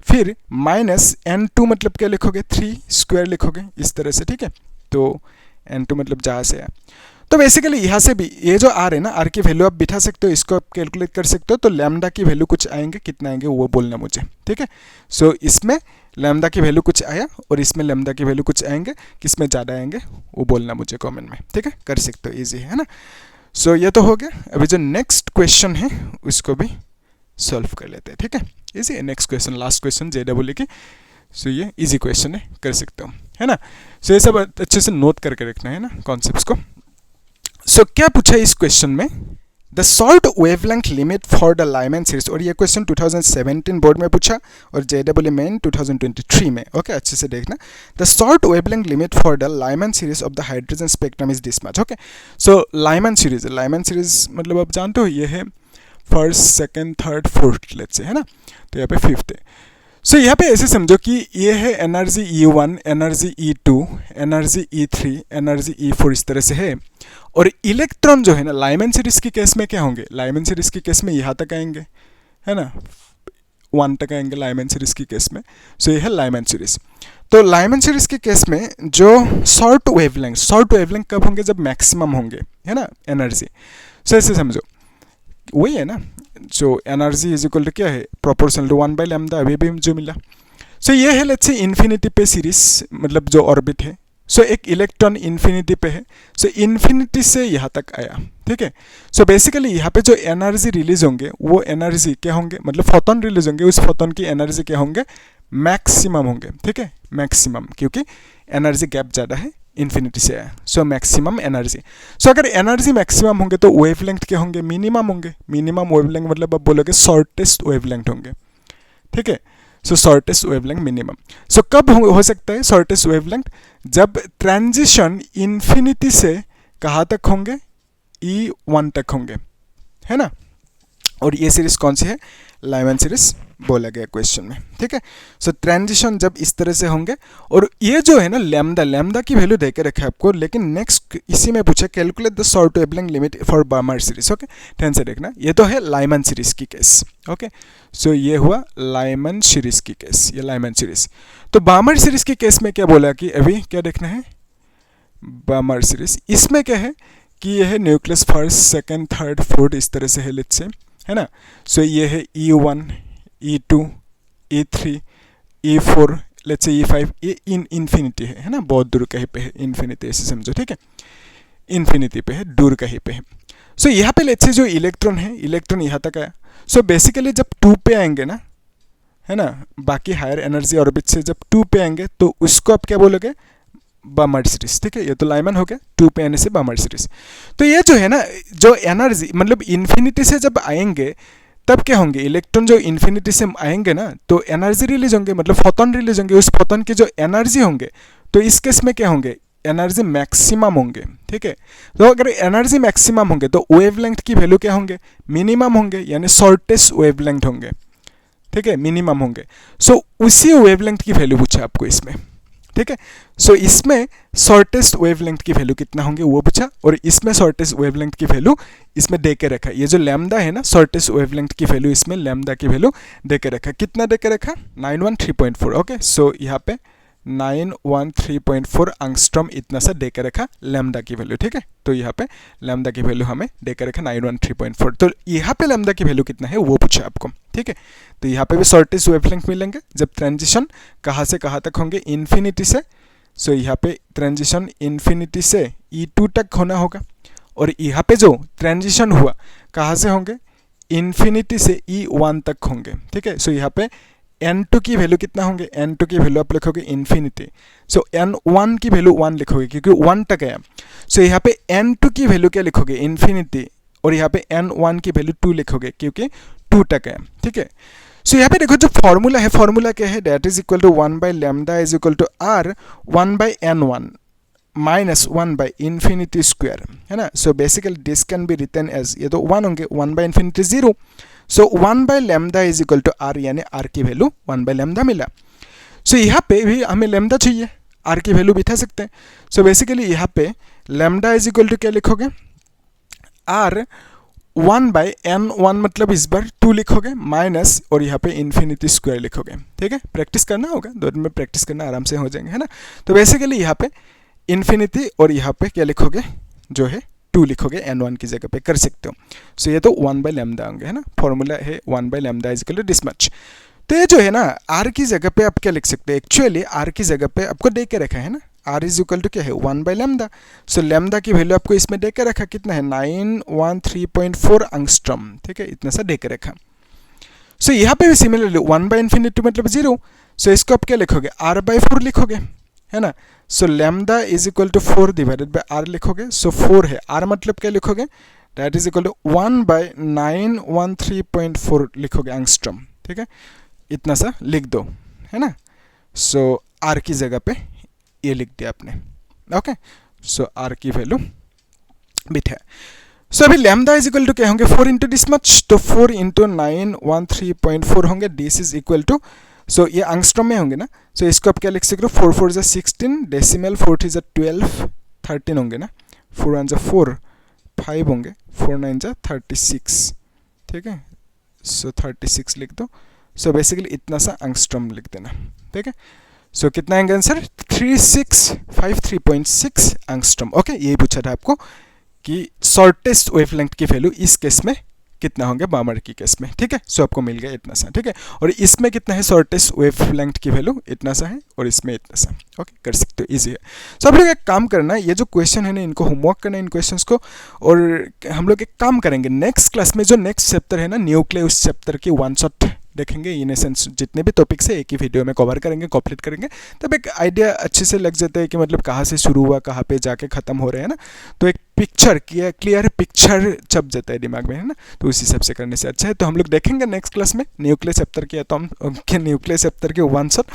फिर माइनस n2 मतलब क्या लिखोगे, 3 स्क्वायर लिखोगे, इस तरह से, ठीक है। तो n2 मतलब जहाँ से है, तो बेसिकली यहाँ से भी ये जो R है ना, R की वैल्यू आप बिठा सकते हो, इसको आप कैलकुलेट कर सकते हो। तो लैम्डा की वैल्यू कुछ आएंगे, कितना आएंगे वो बोलना मुझे, ठीक है। सो इसमें लैम्डा की वैल्यू कुछ आया और इसमें लैम्डा की वैल्यू कुछ आएंगे, किसमें ज़्यादा आएंगे वो बोलना मुझे कमेंट में, ठीक है, कर सकते हो, ईजी है ना। सो ये तो हो गया। अभी जो नेक्स्ट क्वेश्चन है उसको भी सॉल्व कर लेते हैं, ठीक है। इजी है next question, last question JEE की। सो ये इजी क्वेश्चन है, कर सकते हो, है ना। सो ये सब अच्छे से नोट करके रखना है ना कॉन्सेप्ट्स को। सो क्या पूछा इस क्वेश्चन में, the short wavelength limit for the Lyman series, और ये क्वेश्चन 2017 बोर्ड में पूछा और JEE मेन 2023 में, ओके, अच्छे से देखना। The short wavelength limit for the Lyman series of the hydrogen spectrum is this much, okay. So Lyman series मतलब आप जानते हो ये है first, second, third, fourth, let's say, है ना, तो यहाँ पे फिफ्थ है। सो यहाँ पे ऐसे समझो कि ये है energy E1, energy E2, energy E3, energy E4, इस तरह से है। और इलेक्ट्रॉन जो है ना, लाइमैन सीरीज की केस में क्या होंगे, लाइमैन सीरीज की केस में यहाँ तक आएंगे, है ना, 1 तक आएंगे लाइमैन सीरीज की केस में। सो ये है लाइमैन सीरीज। तो लाइमैन सीरीज के केस में जो शॉर्ट वेवलेंथ कब होंगे, जब मैक्सिमम होंगे, है ना, एनर्जी। सो ऐसे समझो, वही है ना, जो एनर्जी इज इक्वल टू क्या है, प्रोपोर्शनल टू 1/λ, अभी भी जो मिला। सो ये है लेट्स से इन्फिनिटी पे सीरीज, मतलब जो ऑर्बिट है। सो एक इलेक्ट्रॉन इन्फिनिटी पे है, सो इन्फिनिटी से यहाँ तक आया, ठीक है। सो बेसिकली यहाँ पे जो एनर्जी रिलीज होंगे वो एनर्जी क्या होंगे, मतलब फोटोन रिलीज होंगे, उस फोटोन की एनर्जी क्या होंगे, मैक्सिमम होंगे, ठीक है, मैक्सिमम, क्योंकि एनर्जी गैप ज़्यादा है, इन्फिनिटी से आया। So maximum energy. सो अगर एनर्जी मैक्सिमम होंगे तो वेवलेंथ क्या होंगे, मिनिमम होंगे। मिनिमम वेवलेंथ मतलब आप बोलोगे शॉर्टेस्ट वेवलेंथ होंगे, ठीक है। सो शॉर्टेस्ट वेवलेंथ मिनिमम। सो कब हो सकता है शॉर्टेस्ट वेवलेंथ, जब ट्रांजिशन इन्फिनिटी से कहाँ तक होंगे, E1 तक होंगे, है ना। और ये सीरीज कौन सी है, लाइमैन सीरीज बोला गया क्वेश्चन में, ठीक है। सो ट्रांजिशन जब इस तरह से होंगे, और ये जो है ना लैम्डा की वैल्यू देके रखा है आपको, लेकिन नेक्स्ट इसी में पूछा calculate the short wavelength limit for Barmer series, okay, ध्यान से देखना। ये तो है लाइमैन सीरीज की केस, ओके। सो ये हुआ लाइमैन सीरीज की केस, ये लाइमैन सीरीज। तो बार्मर सीरीज की केस में क्या बोला कि अभी क्या देखना है, बार्मर सीरीज, इसमें क्या है कि ये है nucleus first, second, third, fourth, इस तरह से है लेट्स से, है ना। सो ये है E1, E2, E3, E4, let's say E5, ये इन्फिनिटी है ना, बहुत दूर कहीं पे है, इन्फिनिटी ऐसे समझो, ठीक है, इन्फिनिटी पे है, दूर कहीं पे है। सो यहाँ पे लेट्स से जो इलेक्ट्रॉन है, इलेक्ट्रॉन यहाँ तक आया। सो बेसिकली जब 2 पे आएंगे ना, है ना, बाकी हायर एनर्जी ऑर्बिट से जब 2 पे आएंगे तो उसको आप क्या बोलोगे, बार्मर सीरीज, ठीक है। ये तो लाइमैन हो गया, 2 पे आने से बार्मर सीरीज। तो ये जो है ना, जो एनर्जी मतलब इन्फिनिटी से जब आएंगे तब क्या होंगे, इलेक्ट्रॉन जो इन्फिनिटी से आएंगे ना, तो एनर्जी रिलीज होंगे, मतलब फोटोन रिलीज होंगे, उस फोटोन की जो एनर्जी होंगे, तो इस केस में क्या होंगे, एनर्जी मैक्सिमम होंगे, ठीक है। तो अगर एनर्जी मैक्सिमम होंगे तो वेवलेंथ की वैल्यू क्या होंगे, मिनिमम होंगे, यानी शॉर्टेस्ट वेवलेंथ होंगे, ठीक है, मिनिमम होंगे। सो उसी वेवलेंथ की वैल्यू पूछा आपको इसमें, ठीक है। सो इसमें शॉर्टेस्ट वेवलेंथ की वैल्यू कितना होंगे वो पूछा, और इसमें शॉर्टेस्ट वेवलेंथ की वैल्यू इसमें दे के रखा। ये जो लैम्डा है ना, शॉर्टेस्ट वेवलेंथ की वैल्यू इसमें लैम्डा की वैल्यू दे के रखा। कितना दे के रखा? 913.4। ओके, सो यहाँ पे 913.4 एंगस्ट्रॉम इतना सा दे के रखा लैम्डा की वैल्यू, ठीक है। तो यहाँ पे लैम्डा की वैल्यू हमें दे के रखा 913.4। तो यहाँ पे लैम्डा की वैल्यू कितना है वो पूछा आपको, ठीक है। तो यहाँ पे भी शॉर्टेस्ट वेवलेंथ मिलेंगे जब ट्रांजिशन कहाँ से कहाँ तक होंगे, इन्फिनिटी से। सो यहाँ पे ट्रांजिशन इन्फिनिटी से E2 तक होना होगा, और यहाँ पे जो ट्रांजिशन हुआ कहाँ से होंगे, इन्फिनिटी से E1 तक होंगे, ठीक है। सो यहाँ पे n2 की वैल्यू कितना होंगे, n2 की वैल्यू आप लिखोगे इन्फिनिटी। सो n1 की वैल्यू 1 लिखोगे क्योंकि 1 तक है। सो यहाँ पे n2 की वैल्यू क्या लिखोगे, इन्फिनिटी, और यहाँ पे n1 की वैल्यू 2 लिखोगे क्योंकि 2 तक है, ठीक है। सो यहाँ पे देखो जो फॉर्मूला है, फॉर्मूला क्या है, that is equal to 1 by lambda is equal to r 1 by n1 minus 1 by infinity square, है ना। So basically this can be written as, ये तो 1 होंगे, 1 by infinity 0। So 1 by lambda is equal to r, यानी r की वैल्यू 1 by lambda मिला। सो यहाँ पे भी हमें लैम्डा चाहिए, r की वैल्यू बिठा सकते हैं। सो बेसिकली यहाँ पे लैम्डा इज इक्वल टू क्या लिखोगे, r 1 बाई n1 मतलब इस बार 2 लिखोगे माइनस, और यहाँ पे इन्फिनिटी स्क्वायर लिखोगे, ठीक है। प्रैक्टिस करना होगा, 2 दिन में प्रैक्टिस करना आराम से हो जाएंगे, है ना। तो बेसिकली यहाँ पे इन्फिनिटी और यहाँ पे क्या लिखोगे, जो है 2 लिखोगे n1 की जगह पे, कर सकते हो। सो ये तो 1 बाई लैम्डा होंगे, है ना। फॉर्मूला है 1 by lambda is equal to this much. तो ये जो है ना, r की जगह पे आप क्या लिख सकते हैं, एक्चुअली r की जगह पे आपको दे के रखा है ना, r इज इक्वल टू क्या है, 1 बाई लैम्डा। सो लैम्डा की वैल्यू आपको इसमें दे के रखा, कितना है, 913.4 एंगस्ट्रॉम, ठीक है, इतना सा दे के रखा। सो यहाँ पे भी सिमिलरली 1 बाई इन्फिनिटी मतलब 0। सो इसको आप क्या लिखोगे, r बाई 4 लिखोगे, है ना। So lambda is equal to 4 divided by r लिखोगे। सो 4 है, r मतलब क्या लिखोगे, that is equal to 1 by 913.4 लिखोगे एंगस्ट्रॉम, ठीक है, इतना सा लिख दो, है ना। सो r की जगह पे ये लिख दिया आपने, ओके। सो r की वैल्यू बिठा। सो अभी लैम्डा इज इक्वल टू क्या होंगे, 4 इंटू दिस मच, तो 4 इंटू 913.4 होंगे, दिस इज इक्वल टू, सो ये एंगस्ट्रॉम में होंगे ना। सो इसको आप क्या लिख सकते हो, 4 4 जा 16, डेसिमल 4 3 जा 12, 13 होंगे ना, 4 1 जा 4, 5 होंगे, 4 9 जा 36, ठीक है। सो 36 लिख दो। सो बेसिकली इतना सा एंगस्ट्रॉम लिख देना, ठीक है। सो कितना आएंगे आंसर, 3653.6 एंगस्ट्रॉम। ओके, यही पूछा था आपको कि शॉर्टेस्ट वेवलेंथ की वैल्यू इस केस में कितना होंगे, बामर की केस में, ठीक है। सो आपको मिल गया इतना सा, ठीक है। और इसमें कितना है, शॉर्टेस्ट वेवलेंथ की वैल्यू इतना सा है, और इसमें इतना सा, ओके, कर सकते हो, इजी है। सो आप लोग एक काम करना, ये जो क्वेश्चन है ना, इनको होमवर्क करना है इन क्वेश्चंस को, और हम लोग एक काम करेंगे नेक्स्ट क्लास में, जो नेक्स्ट चैप्टर है ना न्यूक्लियर, उस चैप्टर की 1 शॉट देखेंगे। इन एसेंस जितने भी टॉपिक्स है एक ही वीडियो में कवर करेंगे, कंप्लीट करेंगे, तब एक आइडिया अच्छे से लग जाता है कि मतलब कहाँ से शुरू हुआ, कहाँ पे जाके ख़त्म हो रहे हैं ना। तो एक पिक्चर, क्लियर पिक्चर छप जाता है दिमाग में, है ना। तो उस हिसाब से करने से अच्छा है। तो हम लोग देखेंगे नेक्स्ट क्लास में न्यूक्लियर चैप्टर की एटॉम के, न्यूक्लियर चैप्टर के 1 शॉट।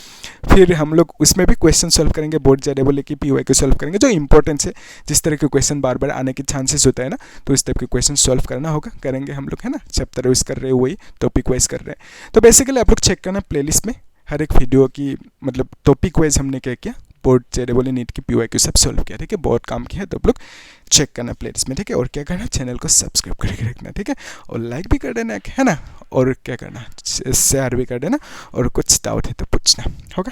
फिर हम लोग उसमें भी क्वेश्चन सॉल्व करेंगे, बोर्ड जेडबल की PYQ सॉल्व करेंगे, जो इंपॉर्टेंस है, जिस तरह के क्वेश्चन बार बार आने के चांसेस होता है ना, तो इस टाइप के क्वेश्चन सॉल्व करना होगा, करेंगे हम लोग, है ना। चैप्टर वाइज कर रहे हैं, वही टॉपिक वाइज कर रहे हैं। तो बेसिकली आप लोग चेक करना प्लेलिस्ट में, हर एक वीडियो की मतलब टॉपिक वाइज हमने क्या किया, बोर्ड जेडबल नीट की PYQ सब सॉल्व किया, ठीक है। बहुत काम किया, तो आप लोग चेक करना प्लेलिस्ट में, ठीक है। और क्या करना, चैनल को सब्सक्राइब करके रखना, ठीक है। और लाइक भी कर देना, है ना। और क्या करना, शेयर भी कर देना, और कुछ डाउट है तो पूछना होगा।